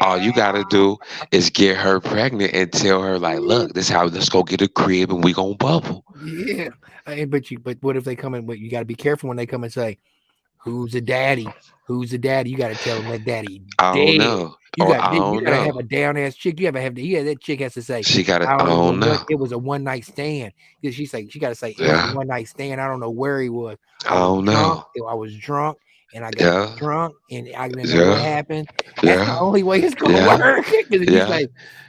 all you gotta do is get her pregnant and tell her like, look, let's go get a crib and we gonna bubble. Yeah. But what if they come in? But you got to be careful when they come and say, "Who's the daddy? Who's the daddy?" You got to tell them that daddy. I don't know. You got to have a down ass chick. That chick has to say she got to. I don't know. It was a one night stand. She got to say it was a one night stand. I don't know where he was. I don't know. I was drunk and I got Yeah. drunk and I didn't know what Yeah. happened. That's the Yeah. only way it's gonna Yeah. work. Because if you Yeah. say,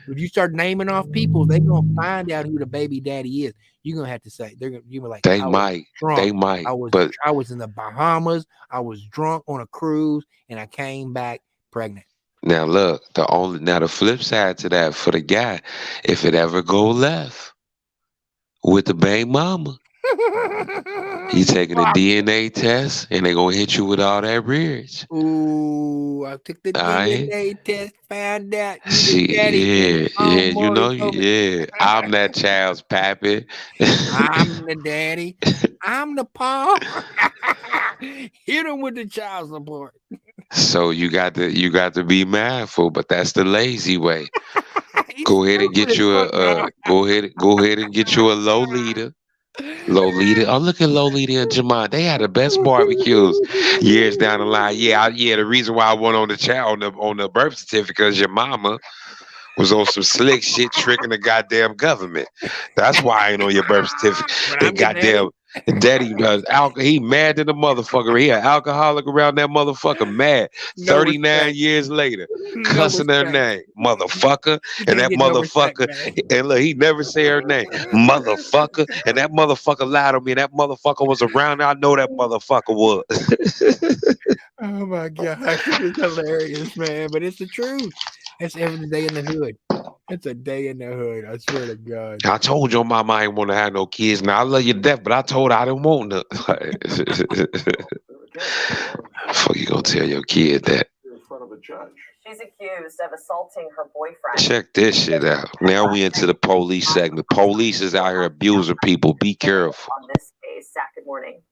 if you start naming off people, they're gonna find out who the baby daddy is. You're gonna have to say you were like, They I was might. They drunk. might. I But was in the Bahamas. I was drunk on a cruise, and I came back pregnant. now look, the flip side to that for the guy, if it ever go left with the baby mama, he taking a DNA test and they gonna hit you with all that rearage. Ooh, I took the All right. DNA test, found out you the See, daddy. yeah, you know, yeah. I'm that child's pappy. I'm the daddy. I'm the pa. Hit him with the child support. So you got to be mindful, but that's the lazy way. Go ahead and get you go ahead and get you a Lolita. Lolita. Oh, look at Lolita and Jamon. They had the best barbecues years down the line. Yeah, the reason why I went on the child on the birth certificate is your mama was on some slick shit tricking the goddamn government. That's why I ain't on your birth certificate. And goddamn daddy he mad than the motherfucker. He an alcoholic around that motherfucker mad. 39 years later, cussing her name, motherfucker. And that motherfucker, and look, he never say her name, motherfucker. And that motherfucker lied on me. And that motherfucker was around. I know that motherfucker was. Oh my god, it's hilarious, man. But it's the truth. It's every day in the hood. It's a day in the hood. I swear to God. I told your mama I ain't want to have no kids. Now I love you to death, but I told her I didn't want none. Fuck you gonna tell your kid that? In front of a judge. She's accused of assaulting her boyfriend. Check this shit out. Now we into the police segment. Police is out here abusing people. Be careful. On this case, Zach, good morning.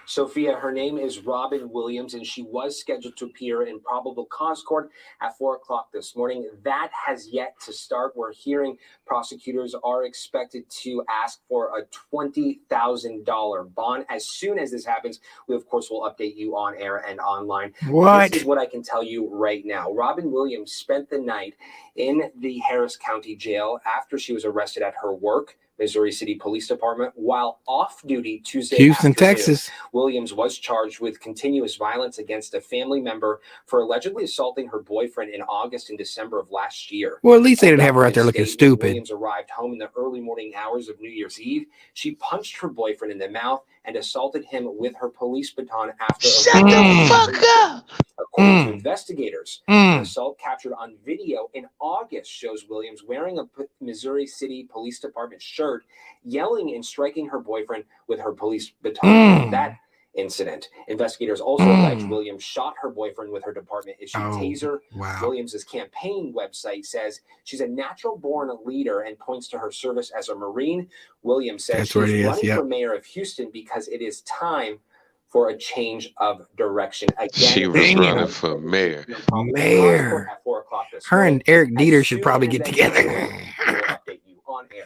Sophia, her name is Robin Williams, and she was scheduled to appear in probable cause court at 4 o'clock this morning. That has yet to start. We're hearing prosecutors are expected to ask for a $20,000 bond. As soon as this happens, we, of course, will update you on air and online. What? This is what I can tell you right now. Robin Williams spent the night in the Harris County Jail after she was arrested at her work, Missouri City Police Department, while off duty Tuesday Houston, afternoon. Texas. Williams was charged with continuous violence against a family member for allegedly assaulting her boyfriend in August and December of last year. Well, at least they didn't have her out there looking stupid. Williams arrived home in the early morning hours of New Year's Eve. She punched her boyfriend in the mouth and assaulted him with her police baton after. Shut the fuck up! According to investigators, the assault captured on video in August shows Williams wearing a Missouri City Police Department shirt, yelling and striking her boyfriend with her police baton. That incident. Investigators also allege Williams shot her boyfriend with her department-issued taser. Wow. Williams' campaign website says she's a natural-born leader and points to her service as a Marine. Williams says That's what she's it is, running yep. for mayor of Houston because it is time for a change of direction. Again, She was running for mayor. Mayor. At 4 o'clock this Her and morning. Eric Dieter As should soon probably as get they together. we'll update you on air.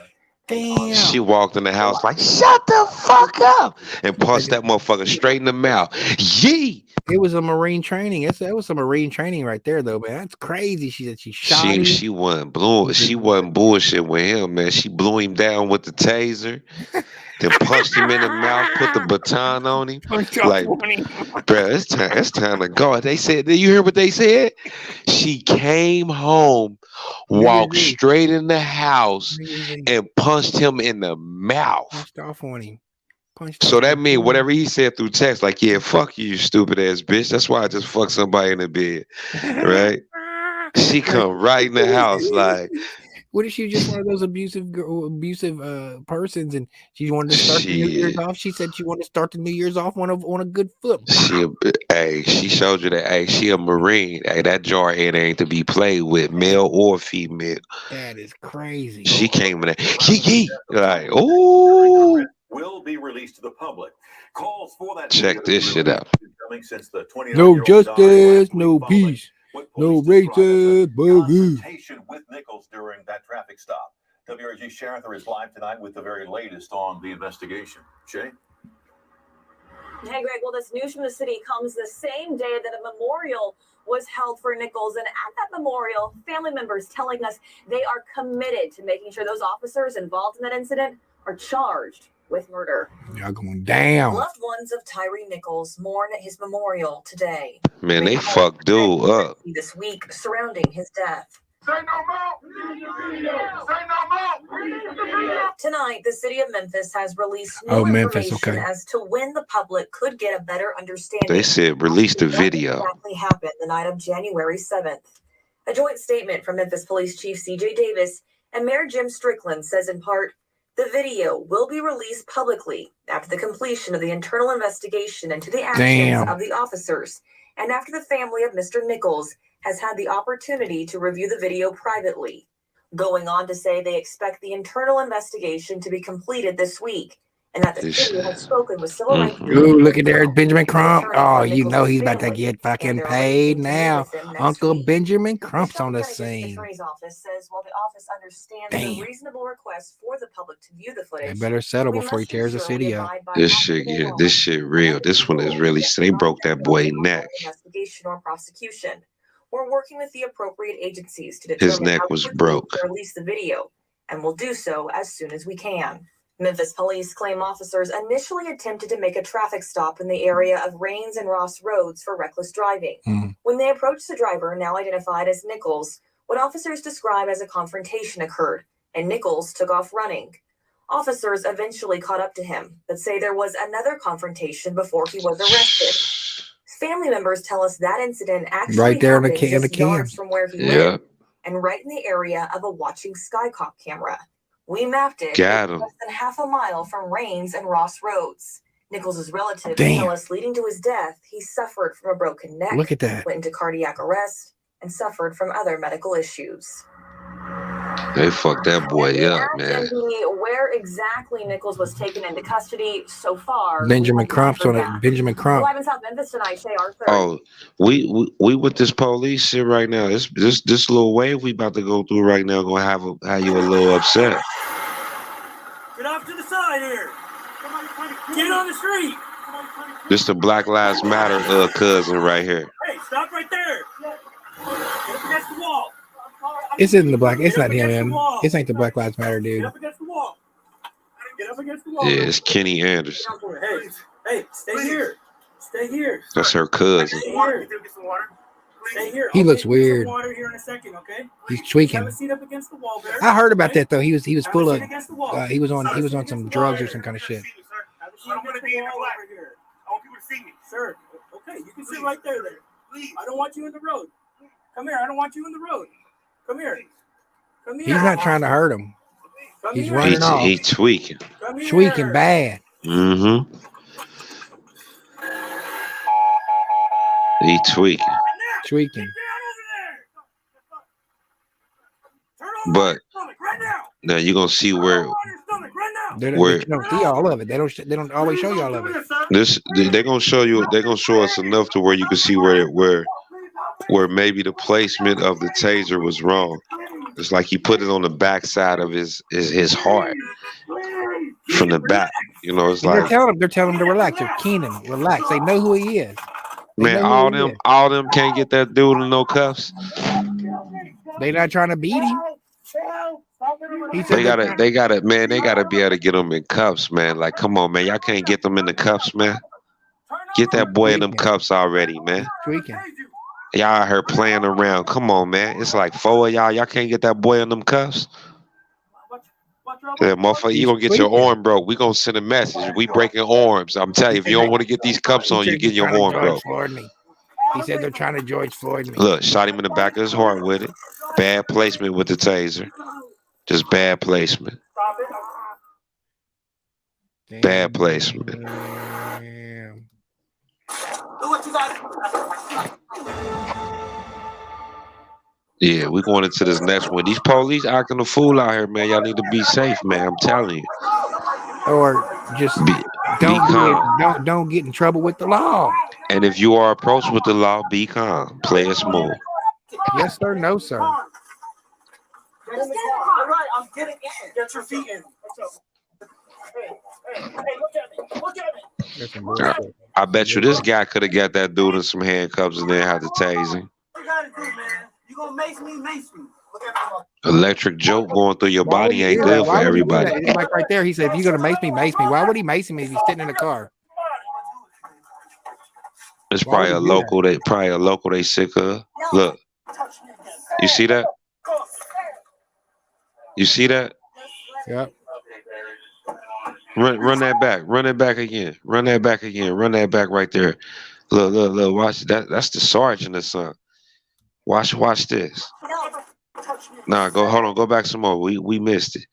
Damn. She walked in the house like, shut the fuck up, and punched that motherfucker straight in the mouth. Yee! It was a Marine training. That was some Marine training right there, though, man. That's crazy. She said she shot him. She wasn't bullshit with him, man. She blew him down with the taser, then punched him in the mouth, put the baton on him. Like, bro, it's time to go. They said, did you hear what they said? She came home, walked straight in the house, and punched him in the mouth. Punched off on him. So that means whatever he said through text, like, yeah, fuck you, stupid ass bitch. That's why I just fucked somebody in the bed, right? She come right in the house, like. What if she was just one of those abusive persons, and she wanted to start the New Year's off? She said she wanted to start the New Year's off on a good foot. She showed you that. Hey, she a Marine. Hey, that jar ain't to be played with, male or female. That is crazy. She came in there, like, ooh. Will be released to the public. Calls for that. Check this shit out. Since the No justice, no peace, no racist burgers. With Nichols during that traffic stop. WRG Sharather is live tonight with the very latest on the investigation. Shay? Hey, Greg. Well, this news from the city comes the same day that a memorial was held for Nichols. And at that memorial, family members telling us they are committed to making sure those officers involved in that incident are charged with murder. Y'all going down. Loved ones of Tyree Nichols mourn at his memorial today. Man, they fucked dude up. This week surrounding his death. Tonight, the city of Memphis has released new information as to when the public could get a better understanding. They said release the video. What exactly happened the night of January 7th. A joint statement from Memphis Police Chief C.J. Davis and Mayor Jim Strickland says in part, the video will be released publicly after the completion of the internal investigation into the actions of the officers and after the family of Mr. Nichols has had the opportunity to review the video privately. Going on to say they expect the internal investigation to be completed this week and that the city has spoken with civil rights. Ooh, look at there, Benjamin Crump. Oh, you know he's about to get fucking paid now. Uncle Benjamin Crump's on the scene. The attorney's office says while the office understands the reasonable request for the public to view the footage, They better settle before he tears the city up. This shit, yeah, this shit real. This one is really. They broke that boy neck. Investigation or prosecution. We're working with the appropriate agencies to His determine neck how was quickly broke. to release the video, and we'll do so as soon as we can. Memphis police claim officers initially attempted to make a traffic stop in the area of Rains and Ross Roads for reckless driving. When they approached the driver, now identified as Nichols, what officers describe as a confrontation occurred, and Nichols took off running. Officers eventually caught up to him, but say there was another confrontation before he was arrested. Family members tell us that incident actually Right there in the happened just cam. yards from where he lived, and right in the area of a watching Skycop camera. We mapped it. Got It's him. less than half a mile from Rains and Ross Roads. Nichols' relatives Damn. tell us leading to his death, he suffered from a broken neck, Look at that. went into cardiac arrest, and suffered from other medical issues. They fucked that boy up, man. Where exactly Nichols was taken into custody so far? Benjamin Crump's on it. Benjamin Crump. Live in South Memphis tonight, Shay Arthur. Oh, we with this police shit right now. This little wave we about to go through right now gonna have you a little upset. Get off to the side here. Get on the street. This the Black Lives Matter cousin right here. Hey, stop right there. Get up against the wall. This isn't the black. It's not him, man. This ain't the Black Lives Matter dude. Get up against the wall. Get up against the wall. Yeah, it's Kenny Anderson. Hey, stay here. Stay here. That's her cousin. Stay here. Stay here. He looks Get some weird. water here in a second, okay? He's tweaking. Have a seat up against the wall there. I heard about that though. He was full of. Have a seat against the wall. He was on some drugs or some kind of shit. I don't want to be in the wall over here. I want people to see me. Sir, okay, you can sit right there then. Please. I don't want you in the road. Come here. I don't want you in the road. Come here. Come here. He's not trying to hurt him. Come He's here. running off. He tweaking. Come here. Tweaking bad. Mm-hmm. He tweaking. Tweaking. But now you're gonna see where They Where- don't see all of it. They don't always show you all of it. they're gonna show us enough to where you can see where maybe the placement of the taser was wrong. It's like he put it on the backside of his heart from the back. You know, it's They're like, telling him to relax. They're Keenan, relax. They know who he is. They man, know who he is. all them can't get that dude in no cuffs. They not trying to beat him. He said They gotta be able to get them in cuffs, man. Like, come on, man, y'all can't get them in the cuffs, man. Get that boy in them cuffs already, man. tweaking. Y'all out here playing around. Come on, man. It's like 4 of y'all. Y'all can't get that boy in them cuffs. Yeah, motherfucker, you gonna get your arm broke. We gonna send a message. We breaking arms. I'm telling you, if you don't want to get these cuffs on, you get your arm broke. He said they're trying to George Floyd me. Look, shot him in the back of his heart with it. Bad placement with the taser. Just bad placement. Bad placement. Damn. Yeah, we going into this next one. These police acting a fool out here, man. Y'all need to be safe, man. I'm telling you. Or just don't get in trouble with the law. And if you are approached with the law, be calm. Play it smooth. Yes, sir. No, sir. All right, I'm getting in. Get your feet in. Hey, look at me. Look at me. That's some bullshit. I bet you this guy could have got that dude in some handcuffs and then had to tase him. What you gotta do, man? You gonna mace me? Look at me. Electric joke going through your Why would body you ain't do that? good for Why would you do everybody. that? It's like right there, he said, if you're gonna mace me, mace me. Why would he mace me if he's sitting in the car? It's Why would probably he a do that? local they sick of. Look, you see that? You see that? Yep. Run that back. Run it back again. Run that back again. Run that back right there. Look. Watch that. That's the sergeant or something. Watch this. Nah, hold on. Go back some more. We missed it.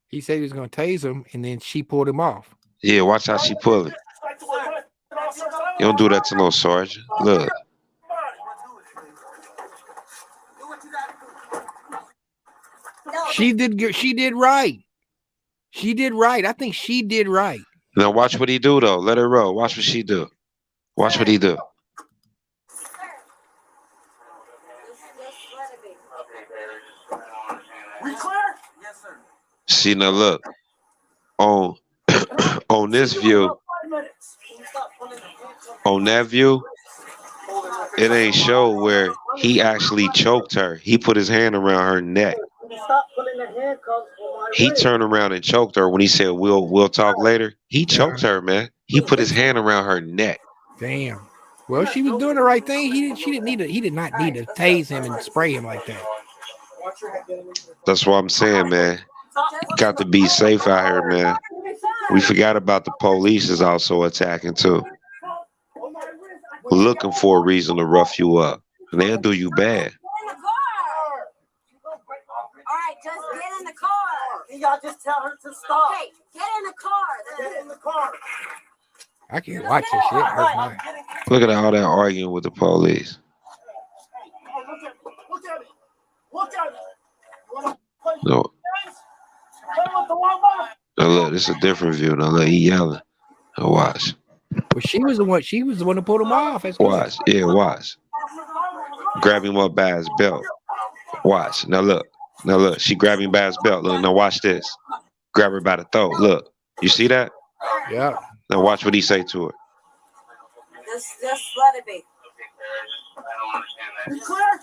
He said he was gonna tase him, and then she pulled him off. Yeah, watch how she pull it. You don't do that to no sergeant. Look. She did. She did right. She did right. I think she did right. Now watch what he do though. Let her roll. Watch what she do. Watch what he do. We clear? Yes, sir. See now look on on this view. On that view, it ain't show where he actually choked her. He put his hand around her neck. He turned around and choked her when he said we'll talk later. He choked her, man. He put his hand around her neck. Damn. Well, she was doing the right thing. He did not need to tase him and spray him like that. That's what I'm saying, man. Got to be safe out here, man. We forgot about the police is also attacking too. Looking for a reason to rough you up. And they'll do you bad. All right, just get in the car. Y'all just tell her to stop. Hey, get in the car. Get in the car. I can't watch this shit. It hurts my- Look at all that arguing with the police. Look at it. Look at it. You wanna play No. games? Play with the one ball. Now look, this is a different view. Now look, he yelling. Now watch. But she was the one to pull him off. That's good. Watch. Yeah, watch. Grab him up by his belt. Watch. Now look. She grabbed him by his belt. Look, now watch this. Grab her by the throat. Look. You see that? Yeah. Now watch what he say to her. Just let it be. You clear?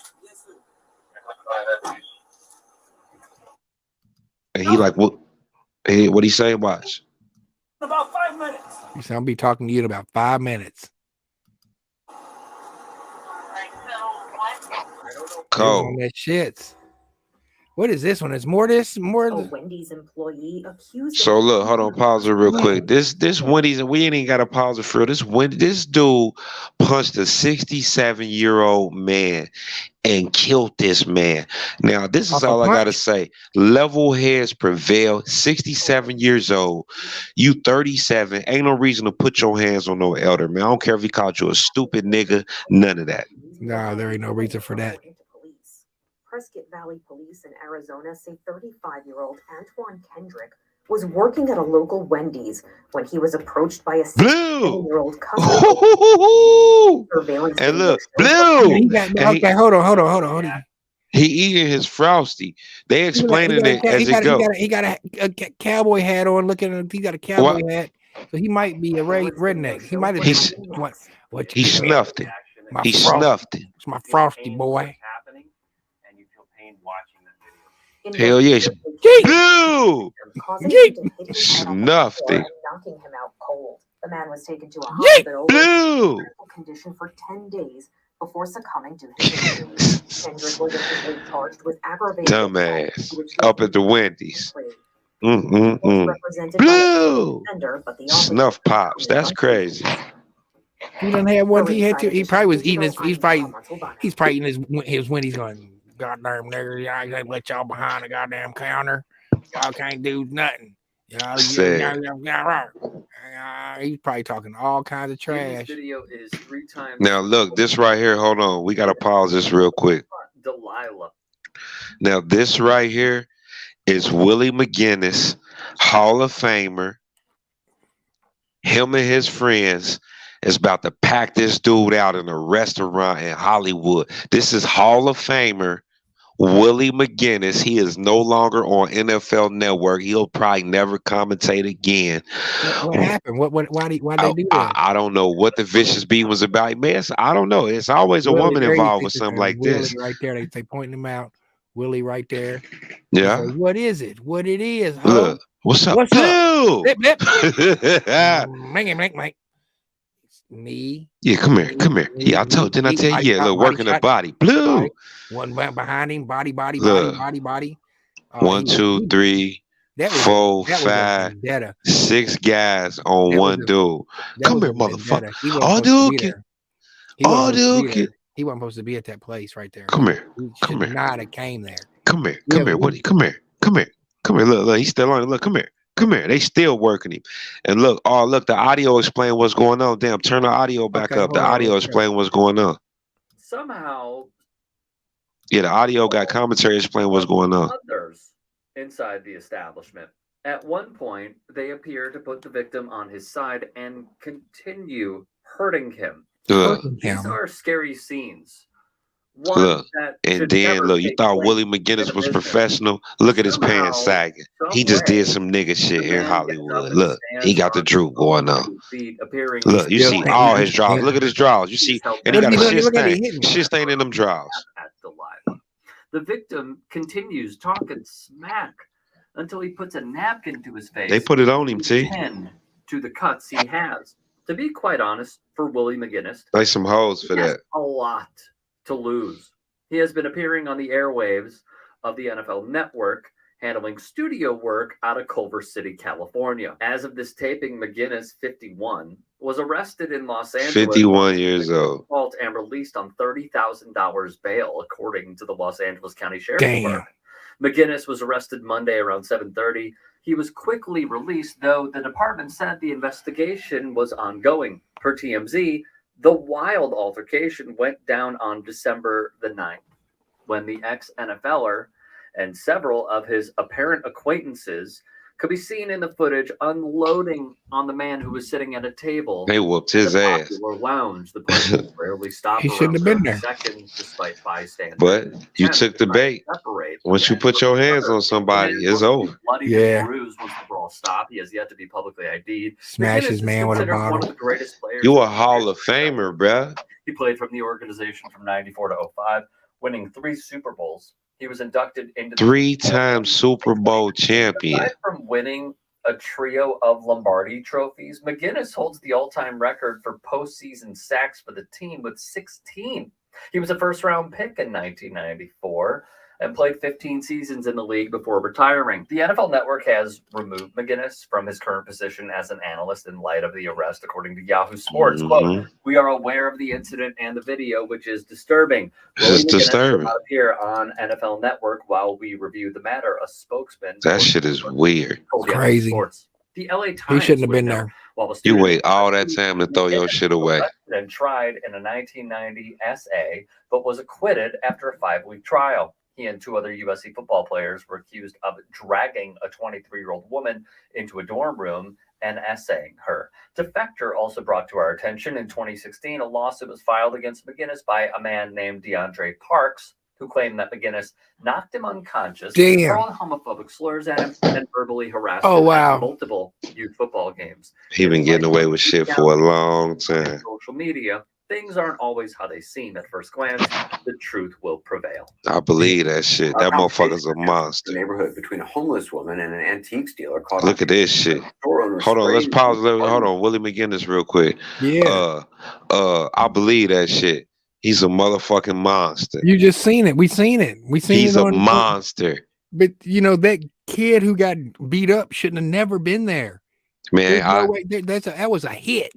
And he like, what? Hey, what he say? Watch. About 5 minutes. He said, I'll be talking to you in about 5 minutes. Cold. On that shit. What is this one? It's more this, more. A Wendy's employee accused. So look, hold on, pause it real quick. This Wendy's, and we ain't even got to pause it for real. This dude punched a 67-year-old man and killed this man. Now, this is all I gotta say. Level heads prevail. 67 years old. You 37. Ain't no reason to put your hands on no elder, man. I don't care if he called you a stupid nigga. None of that. No, there ain't no reason for that. Prescott Valley Police in Arizona say 35-year-old Antoine Kendrick was working at a local Wendy's when he was approached by a 67-year-old customer. And look, Blue. Okay, hold on. He eating his Frosty. They explaining it as it goes. He got a cowboy hat on. Looking at him, he got a cowboy hat. So he might be a redneck. He might have. He snuffed it. He snuffed it. It's my Frosty boy. Hell yeah. Blue! Snuffed it. Knocking him out cold. The man was taken to a hospital Blue! condition for 10 days before succumbing to his injuries. Kendrick was officially charged with aggravated Dumbass. Up at the Wendy's. Blue! Snuff pops. That's crazy. He done had one. He had to. He probably was eating his. He's probably eating his Wendy's going. Goddamn nigger, y'all ain't let y'all behind the goddamn counter. Y'all can't do nothing. He's probably talking all kinds of trash. This video is 3 times. Now look, this right here. Hold on, we gotta pause this real quick. Delilah. Now this right here is Willie McGinnis, Hall of Famer. Him and his friends is about to pack this dude out in a restaurant in Hollywood. This is Hall of Famer Willie McGinnis, he is no longer on NFL Network. He'll probably never commentate again. What happened? Why they do that? I don't know what the vicious beat was about, man. I don't know. It's always a woman there you involved see with it, something man. like Willie this. right there. They pointing him out. Willie right there. Yeah. Say, what is it? What it is? Huh? Look, what's up? What's Blue? Blip, blip. Mike. Me. Yeah, come here. Yeah, didn't I tell you? Yeah, look, working the body. Blue. Right. One behind him, body. Look. 1, 2, 3, That was 4, that was a 5, vendetta. 6 guys on That one was dude. That Come was here, a vendetta. motherfucker. He wasn't Oh, supposed to be dude. there. He wasn't Oh, supposed to be dude. there. He wasn't supposed to be at that place right there. Come here. He Come should here. not have came there. Come here. Yeah, Come here. What? Come here. Come here. Come here. Look, he's still on it. Look, come here. Come here. They still working him. And look, the audio explain what's going on. Damn, turn the audio back up. The audio explain what's going on. Somehow, Yeah, the audio got commentary explain what's going on. others inside the establishment. At one point, they appear to put the victim on his side and continue hurting him. These are scary scenes. One Look, that and should then never look, you take thought place Willie in McGinnis a was business. professional. Look at his pants Somehow, sagging. He some just way, did some nigga shit in man gets up Hollywood. and Look, he stands got the on droop going on. 2 feet, appearing Look, you see all his draws. Look at his draws. You see, and he got a shit stain. Shit stain in them draws. at Delilah. The victim continues talking smack until he puts a napkin to his face. They put it on him, T. Tend to the cuts he has. To be quite honest, for Willie McGinnis, Like some hoes for he has that. a lot to lose. He has been appearing on the airwaves of the NFL Network, handling studio work out of Culver City, California. As of this taping, McGinnis, 51, was arrested in Los Angeles. 51 years old. Default and released on $30,000 bail, according to the Los Angeles County Sheriff's Damn. Department. McGinnis was arrested Monday around 7:30. He was quickly released, though the department said the investigation was ongoing. Per TMZ, the wild altercation went down on December the 9th, when the ex-NFLer and several of his apparent acquaintances could be seen in the footage unloading on the man who was sitting at a table. They whooped his in the ass. popular lounge. The police rarely stopped. He shouldn't have been there. Seconds, despite bystanders. But you took the bait. Separate Once you put your hands on somebody, it's over. bloody Yeah. and bruised once the brawl stopped. He has yet to be publicly ID'd. Smash McGinnis his is man with a considered one bottle. of the greatest players. You a Hall of Famer, bruh. He played from the organization from 94 to 05, winning 3 Super Bowls. He was inducted into the 3-time Super Bowl champion. Aside from winning a trio of Lombardi trophies, McGinnis holds the all-time record for postseason sacks for the team with 16. He was a first-round pick in 1994 and played 15 seasons in the league before retiring. The NFL Network has removed McGinnis from his current position as an analyst in light of the arrest, according to Yahoo Sports. Quote, "We are aware of the incident and the video, which is disturbing. It's Willie McGinnis will disturbing. not appear on NFL Network while we review the matter," a spokesman That shit is weird. told Yahoo Crazy. Sports. The LA He Times shouldn't have would been note, there. while the You student wait all that time to throw your shit away. and tried in a 1990 SA, but was acquitted after a 5-week trial. He and 2 other USC football players were accused of dragging a 23-year-old woman into a dorm room and essaying her. Defector also brought to our attention in 2016 a lawsuit was filed against McGinnis by a man named DeAndre Parks, who claimed that McGinnis knocked him unconscious, Damn. throwing homophobic slurs at him, and verbally harassed Oh, him wow. at multiple youth football games. He been getting away with shit for a long time. Social media, things aren't always how they seem at first glance. The truth will prevail. I believe that shit. That motherfucker's a monster. Neighborhood between a homeless woman and an antiques dealer caught Look at this shit. Hold on, let's pause. Hold on, Willie McGinnis real quick. Yeah. I believe that shit. He's a motherfucking monster. You just seen it. We seen it. We seen He's it a on monster. But you know that kid who got beat up shouldn't have never been there. Man, There's no way- that was a hit.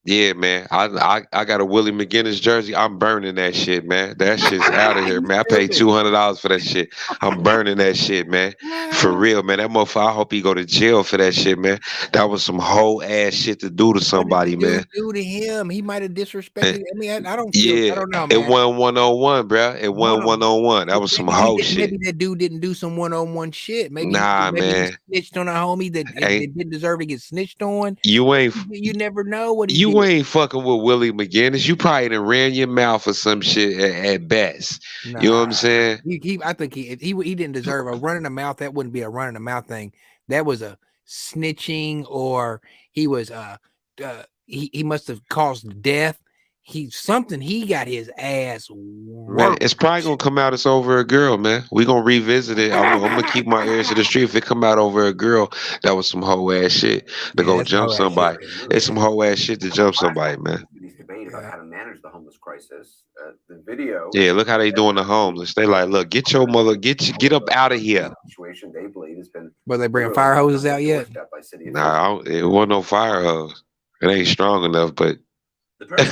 Yeah, man. I got a Willie McGinnis jersey. I'm burning that shit, man. That shit's out of here, man. I paid $200 for that shit. I'm burning that shit, man. For real, man. That motherfucker, I hope he go to jail for that shit, man. That was some whole ass shit to do to somebody, man. Do to him. He might have disrespected. I mean, I don't. Yeah, I don't know, it man. won 101, bro. It won 101. That was some hoe shit. Maybe that dude didn't do some one-on-one shit. Maybe Nah, maybe man. he snitched on a homie that Ain't- didn't deserve to get snitched on. You ain't. You never know what he You You ain't fucking with Willie McGinnis. You probably done ran your mouth or some shit at best. You know what I'm saying? I think he didn't deserve a run in the mouth. That wouldn't be a run in the mouth thing. That was a snitching, or he was he must have caused death. He got his ass Man, it's probably gonna come out it's over a girl, man. We gonna revisit it. I'm gonna keep my ears to the street. If it come out over a girl, that was some hoe ass shit to go jump somebody. It's some hoe ass shit to jump somebody, man. This debate about how to manage the homeless crisis. The video. Yeah, look how they doing the homeless. They like, look, get your mother, get up out of here. Situation they believe has been. But they bringing fire hoses out yet? Nah, it wasn't no fire hose. It ain't strong enough, but. The person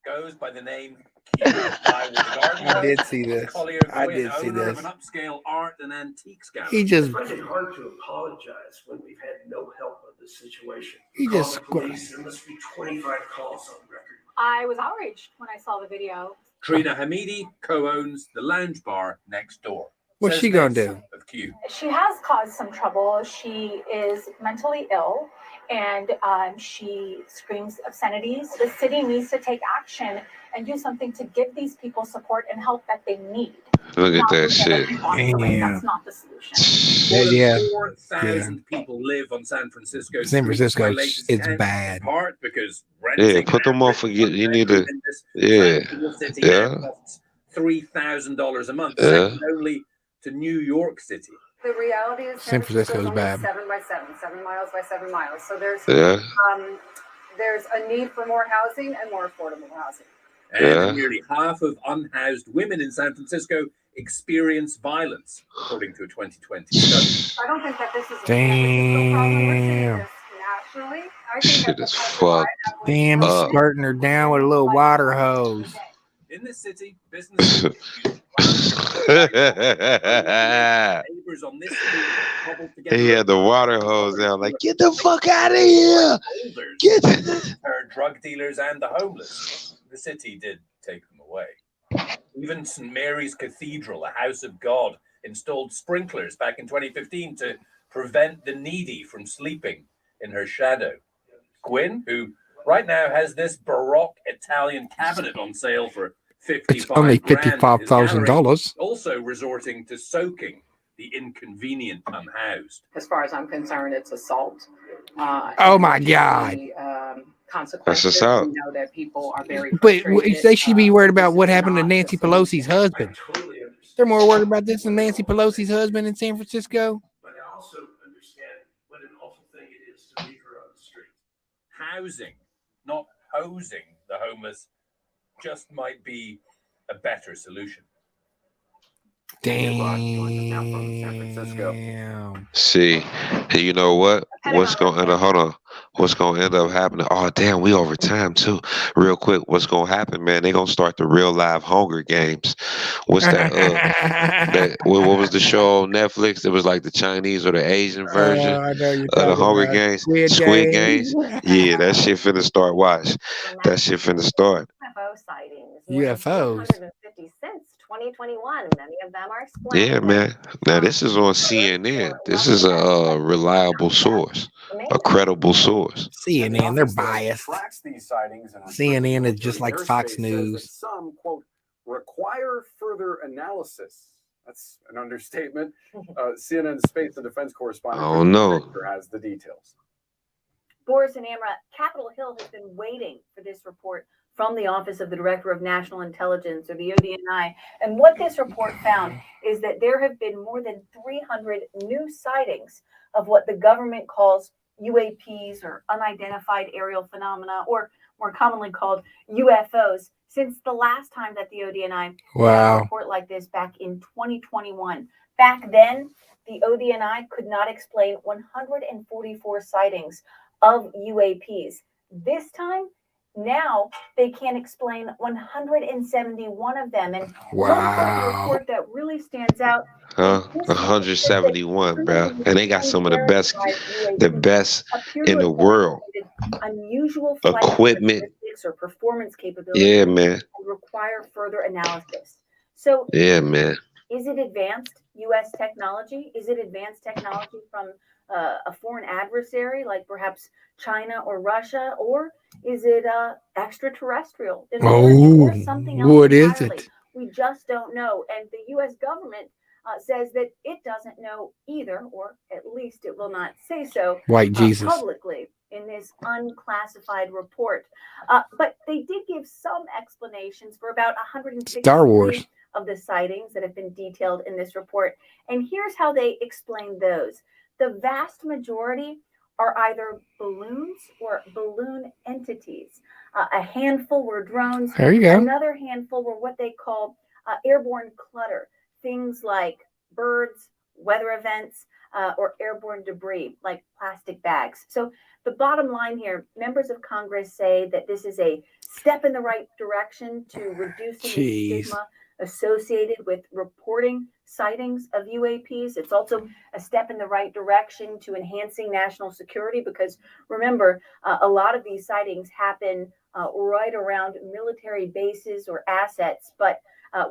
goes by the name I did see this. I did see this. An upscale art and antiques gallery. He just. I find it hard to apologize when we've had no help with this situation. He Call just. the police. There must be 25 calls on record. I was outraged when I saw the video. Trina Hamidi co-owns the lounge bar next door. What's she gonna do? She has caused some trouble. She is mentally ill, and she screams obscenities. The city needs to take action and do something to give these people support and help that they need. Look at that shit. That's not the solution. Yeah. 4,000 people live on San Francisco. San Francisco, streets. it's bad. Part because Yeah, put them on for you need to. Yeah, yeah. $3,000 a month, Yeah. second only to New York City. The reality is San Francisco is bad. 7 by 7, 7 miles by 7 miles. So there's a need for more housing and more affordable housing. And nearly half of unhoused women in San Francisco experience violence, according to a 2020 study. I don't think that this is Damn. nationally. I think Shit is fucked. Damn, he's up. skirting her down with a little water hose. In this city, business neighbors on this street cobbled together. He had the water hose out, like, get the fuck out of here! Get Her drug dealers and the homeless. The city did take them away. Even St. Mary's Cathedral, a house of God, installed sprinklers back in 2015 to prevent the needy from sleeping in her shadow. Gwyn, who right now has this Baroque Italian cabinet on sale for It's only $55,000. also resorting to soaking the inconvenient unhoused. As far as I'm concerned, it's assault. Oh my God. Consequences. That's assault. We know that people are very But frustrated. they should be worried about what happened to Nancy Pelosi's husband. They're more worried about this than Nancy Pelosi's husband in San Francisco. But I also understand what an awful thing it is to leave her on the street. Housing, not hosing the homeless, just might be a better solution. Damn. See, and you know what? What's gonna end up? Hold on. What's gonna end up happening? Oh damn, we over time too. Real quick, what's gonna happen, man? They gonna start the real live Hunger Games. What's that? What was the show on Netflix? It was like the Chinese or the Asian version of the Hunger Games. Squid Games. Yeah, that shit finna start. Watch. That shit finna start. UFO sightings. UFOs. 150 since 2021. Many of them are explained. Yeah, man. Now this is on CNN. This is a reliable source, a credible source. CNN, they're biased. Tracks these sightings and CNN is just like Fox News. Some quote require further analysis. That's an understatement. CNN space and defense correspondent I don't know. Victor has the details. Boris and Amra, Capitol Hill has been waiting for this report from the Office of the Director of National Intelligence, or the ODNI. And what this report found is that there have been more than 300 new sightings of what the government calls UAPs, or unidentified aerial phenomena, or more commonly called UFOs, since the last time that the ODNI had a report like this back in 2021. Back then, the ODNI could not explain 144 sightings of UAPs. This time, now they can explain 171 of them. And one report that really stands out. 171, bro, and they got some of the best in the world. Unusual flight Equipment. characteristics or performance capabilities. Yeah, man. And require further analysis. So, Yeah, man. is it advanced U.S. technology? Is it advanced technology from a foreign adversary like perhaps China or Russia, or is it extraterrestrial intelligence or something else what is entirely? it? We just don't know. And the U.S. government says that it doesn't know either, or at least it will not say so White Jesus. publicly in this unclassified report. But they did give some explanations for about 163 Star Wars. of the sightings that have been detailed in this report. And here's how they explain those. The vast majority are either balloons or balloon entities. A handful were drones. There you go. Another handful were what they call airborne clutter. Things like birds, weather events, or airborne debris like plastic bags. So the bottom line here, members of Congress say that this is a step in the right direction to reducing the stigma associated with reporting sightings of UAPs. It's also a step in the right direction to enhancing national security because remember, a lot of these sightings happen right around military bases or assets. But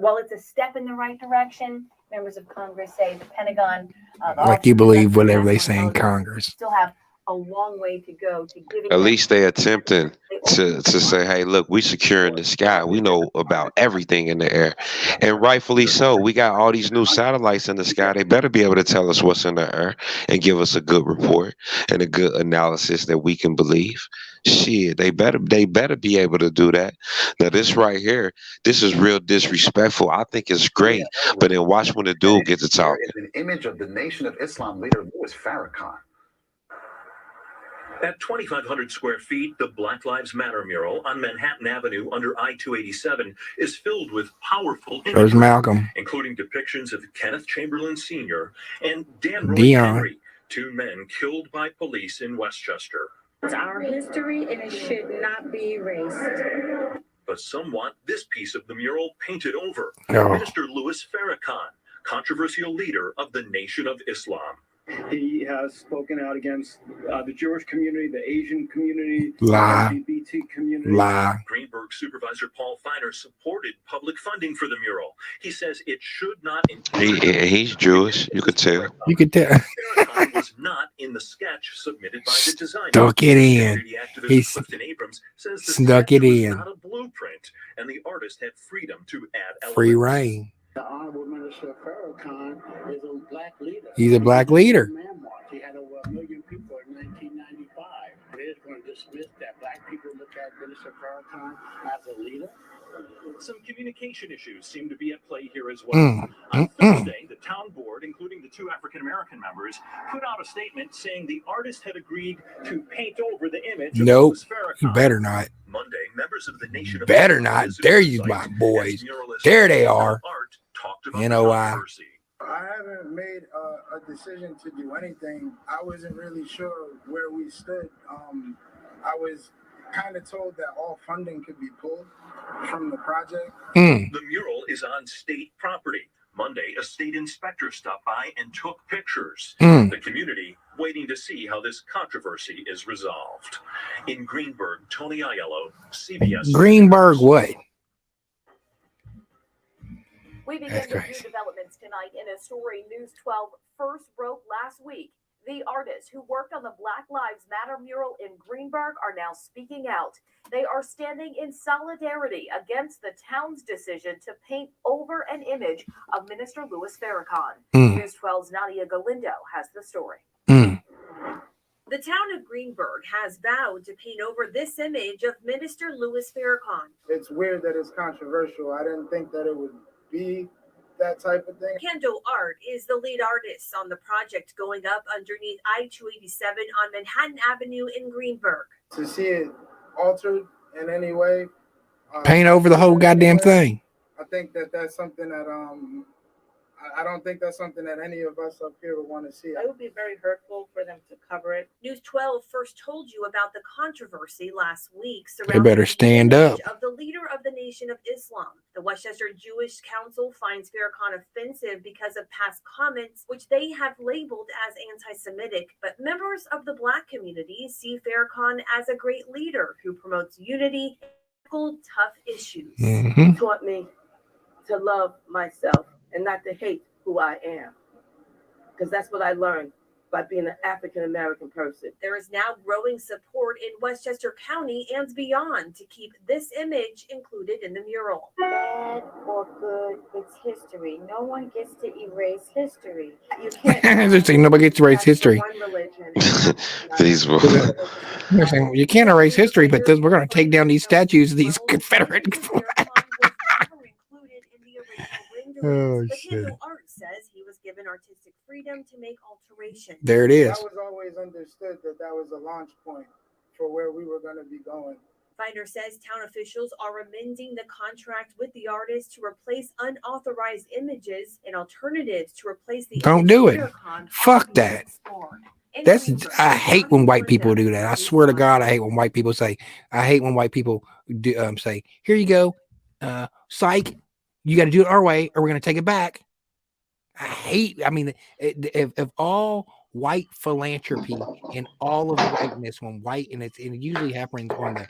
while it's a step in the right direction, members of Congress say the Pentagon, Like you believe whatever they say in Congress. still have a long way to go to giving At them least they attempting to say, hey, look, we securing the sky. We know about everything in the air. And rightfully so. We got all these new satellites in the sky. They better be able to tell us what's in the air and give us a good report and a good analysis that we can believe. Shit, they better be able to do that. Now this right here, this is real disrespectful. I think it's great, but then watch when the dude gets to talking. There is an image of the Nation of Islam leader Louis Farrakhan. At 2,500 square feet, the Black Lives Matter mural on Manhattan Avenue under I-287 is filled with powerful There's imagery, Malcolm. including depictions of Kenneth Chamberlain Sr. and Dan Roy Dion. Henry, two men killed by police in Westchester. It's our history and it should not be erased. But some want this piece of the mural painted over. Oh. Minister Louis Farrakhan, controversial leader of the Nation of Islam. He has spoken out against the Jewish community, the Asian community, Lie. the LGBT community. Lie. Greenberg Supervisor Paul Feiner supported public funding for the mural. He says it should not He's Jewish, you could tell. You could tell. Farrakhan was not in the sketch submitted by the designer. Stuck it in. Security activist He Clifton Abrams says the snuck sketch it was in. not a blueprint, and the artist had freedom to add Free elements. reign. The Honorable Minister Farrakhan is a black leader. He's a black leader. He had over 1 million people in 1995. It is going to dismiss that black people look at Minister Farrakhan as a leader. Some communication issues seem to be at play here as well. On Thursday, the town board, including the two African-American members, put out a statement saying the artist had agreed to paint over the image of Nope. Louis Farrakhan. You better not. Monday, members of the Nation of Better Islam not. visited There the you site my boys. as muralist There they Paul are. Art talked about You know the why? controversy. I haven't made a decision to do anything. I wasn't really sure where we stood. I was kind of told that all funding could be pulled from the project. The mural is on state property. Monday, a state inspector stopped by and took pictures. The community waiting to see how this controversy is resolved. In Greenberg, Tony Aiello, CBS. Greenberg what? We begin That's with new crazy. developments tonight in a story News 12 first broke last week. The artists who worked on the Black Lives Matter mural in Greenberg are now speaking out. They are standing in solidarity against the town's decision to paint over an image of Minister Louis Farrakhan. News 12's Nadia Galindo has the story. The town of Greenberg has vowed to paint over this image of Minister Louis Farrakhan. It's weird that it's controversial. I didn't think that it would be that type of thing. Kendo Art is the lead artist on the project going up underneath I-287 on Manhattan Avenue in Greenberg. To see it altered in any way. Paint over the whole goddamn thing. I think that that's something that I don't think that's something that any of us up here would want to see. It would be very hurtful for them to cover it. News 12 first told you about the controversy last week surrounding better stand the image up. of the leader of the Nation of Islam. The Westchester Jewish Council finds Farrakhan offensive because of past comments, which they have labeled as anti-Semitic. But members of the Black community see Farrakhan as a great leader who promotes unity and tackle tough issues. He taught me to love myself and not to hate who I am. Because that's what I learned by being an African American person. There is now growing support in Westchester County and beyond to keep this image included in the mural. Bad or good, it's history. No one gets to erase history. You can't. They're saying nobody gets to erase history. One religion. These were They're saying you can't erase history, but we're going to take down these statues of these Confederate. Oh But shit! Kendall Art says he was given artistic freedom to make alterations. There it is. That was always understood that was a launch point for where we were going to be going. Finder says town officials are amending the contract with the artist to replace unauthorized images and alternatives to replace the. Don't do it. Fuck that. That's I hate when white people do that. I swear to God, I hate when white people say. I hate when white people do say, "Here you go, psych. You got to do it our way, or we're going to take it back." I mean, if all white philanthropy and all of the whiteness, when white, and it usually happens on the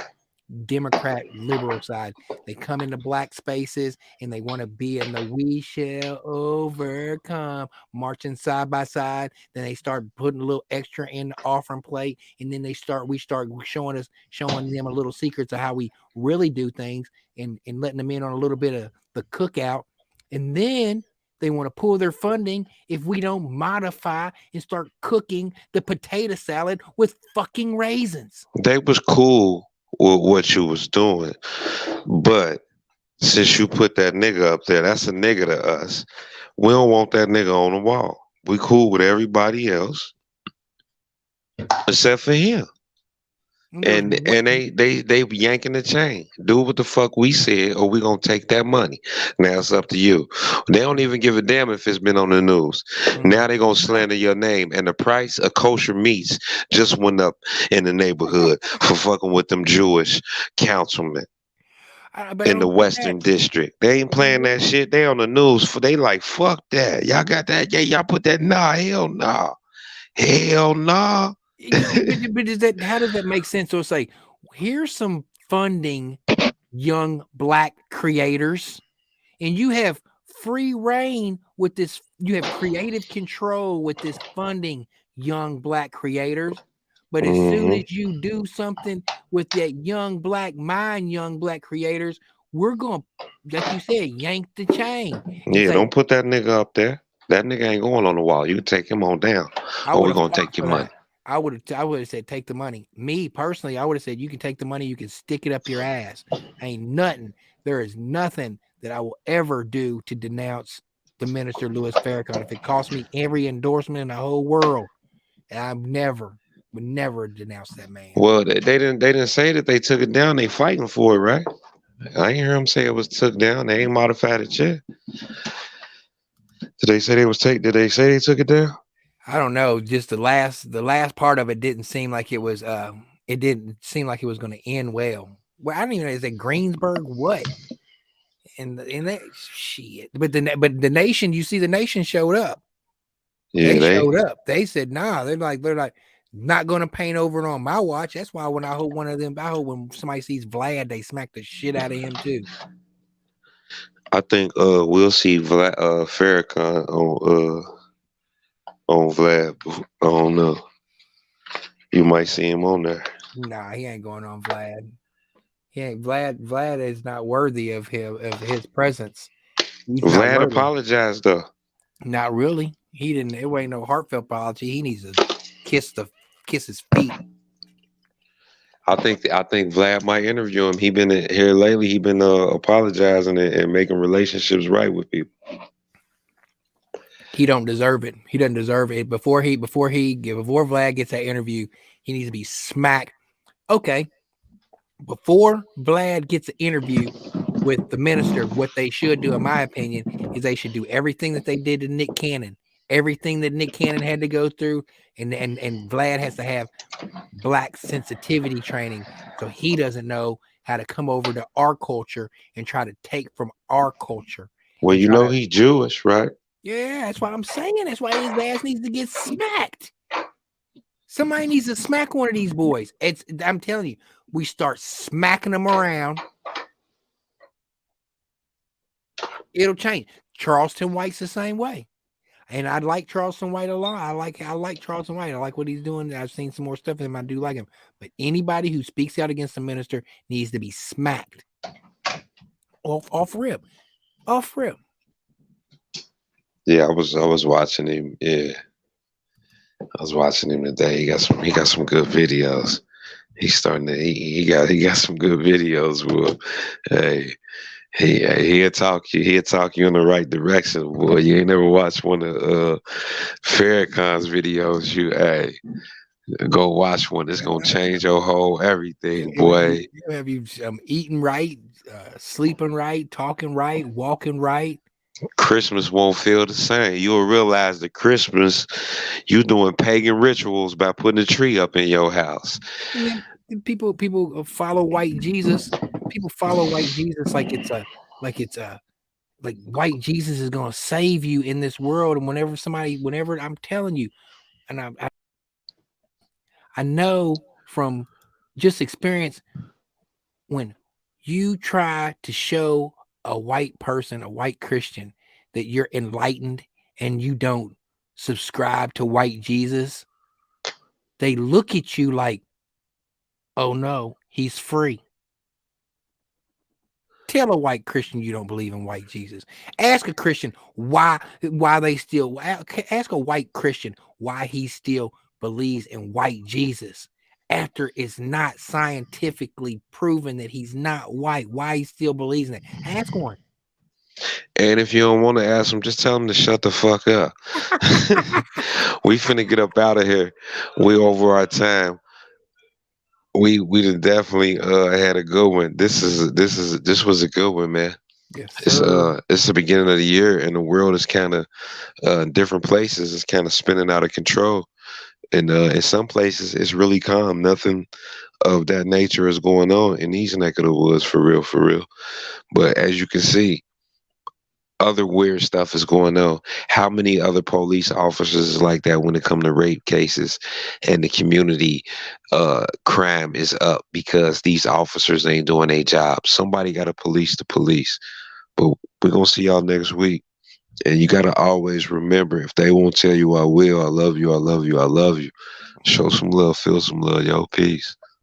Democrat liberal side, they come into black spaces and they want to be in the "we shall overcome" marching side by side. Then they start putting a little extra in the offering plate, and then we start showing them a little secrets of how we really do things, and letting them in on a little bit of the cookout. And then they want to pull their funding if we don't modify and start cooking the potato salad with fucking raisins. they was cool with what you was doing, but since you put that nigga up there, that's a nigga to us. We don't want that nigga on the wall. We cool with everybody else except for him. And they yanking the chain. Do what the fuck we said, or we gonna take that money. Now it's up to you. They don't even give a damn if it's been on the news. Now they gonna slander your name, and the price of kosher meats just went up in the neighborhood for fucking with them Jewish councilmen in the Western District. They ain't playing that shit. They on the news. They like, fuck that. Y'all got that? Yeah, y'all put that? Nah, hell nah. Hell nah. But how does that make sense? So it's like, here's some funding young black creators, and you have free reign with this. You have creative control with this funding young black creators. But as soon as you do something with that young black creators, we're going to, like you said, yank the chain. Yeah, don't put that nigga up there. That nigga ain't going on the wall. You can take him on down, or we're going to take your money. I would have said take the money. Me personally, I would have said you can take the money, you can stick it up your ass. Ain't nothing. There is nothing that I will ever do to denounce the minister Louis Farrakhan. If it costs me every endorsement in the whole world, I would never denounce that man. Well, they didn't say that they took it down. They fighting for it, right? I ain't hear them say it was took down. They ain't modified it yet. Did they say Did they say they took it down? I don't know. Just the last part of it didn't seem like it was. It didn't seem like it was going to end well. Well, I don't even know. Is it Greensburg? What? And that shit. But the nation. You see, the nation showed up. Yeah, they showed up. They said, nah. They're like not going to paint over it on my watch. That's why when I hope when somebody sees Vlad, they smack the shit out of him too. I think we'll see Farrakhan on Vlad. I don't know. You might see him on there. Nah, he ain't going on Vlad. He ain't. Vlad is not worthy of his presence. Vlad apologized though. Not really. He didn't. It ain't no heartfelt apology. He needs to kiss his feet. I think Vlad might interview him. He been here lately. He been apologizing and making relationships right with people. He don't deserve it. He doesn't deserve it. Before Vlad gets that interview, he needs to be smacked. Okay. Before Vlad gets an interview with the minister, what they should do, in my opinion, is they should do everything that they did to Nick Cannon. Everything that Nick Cannon had to go through, and Vlad has to have black sensitivity training, so he doesn't know how to come over to our culture and try to take from our culture. Well, you know he's Jewish, right? Yeah, that's what I'm saying. That's why his ass needs to get smacked. Somebody needs to smack one of these boys. I'm telling you, we start smacking them around, it'll change. Charleston White's the same way. And I like Charleston White a lot. I like Charleston White. I like what he's doing. I've seen some more stuff of him. I do like him. But anybody who speaks out against the minister needs to be smacked off rip. Off rip. Yeah, I was watching him. Yeah, I was watching him today. He got some good videos. He's starting to he got some good videos. Boy. Hey, he'll talk you in the right direction, boy. You ain't never watched one of Farrakhan's videos. Go watch one. It's gonna change your whole everything, boy. Have you eating right, sleeping right, talking right, walking right? Christmas won't feel the same. You'll realize that Christmas, you doing pagan rituals by putting a tree up in your house. Yeah, people follow white Jesus. People follow white Jesus like white Jesus is gonna save you in this world. And whenever I'm telling you, and I know from just experience, when you try to show a white person, a white Christian, that you're enlightened and you don't subscribe to white Jesus, they look at you like, oh no, he's free. Tell a white Christian you don't believe in white Jesus. Ask a Christian why they still, ask a white Christian why he still believes in white Jesus after it's not scientifically proven that he's not white, why he still believes in it. Ask one. And if you don't want to ask him, just tell him to shut the fuck up. We finna get up out of here. We over our time. We definitely had a good one. This was a good one, man. Yes, it's the beginning of the year, and the world is kind of in different places. It's kind of spinning out of control. And in some places, it's really calm. Nothing of that nature is going on in these neck of the woods, for real. But as you can see, other weird stuff is going on. How many other police officers is like that when it comes to rape cases, and the community crime is up because these officers ain't doing their job? Somebody got to police the police. But we're going to see y'all next week. And you got to always remember, if they won't tell you I will, I love you, I love you, I love you. Show some love, feel some love, yo. Peace.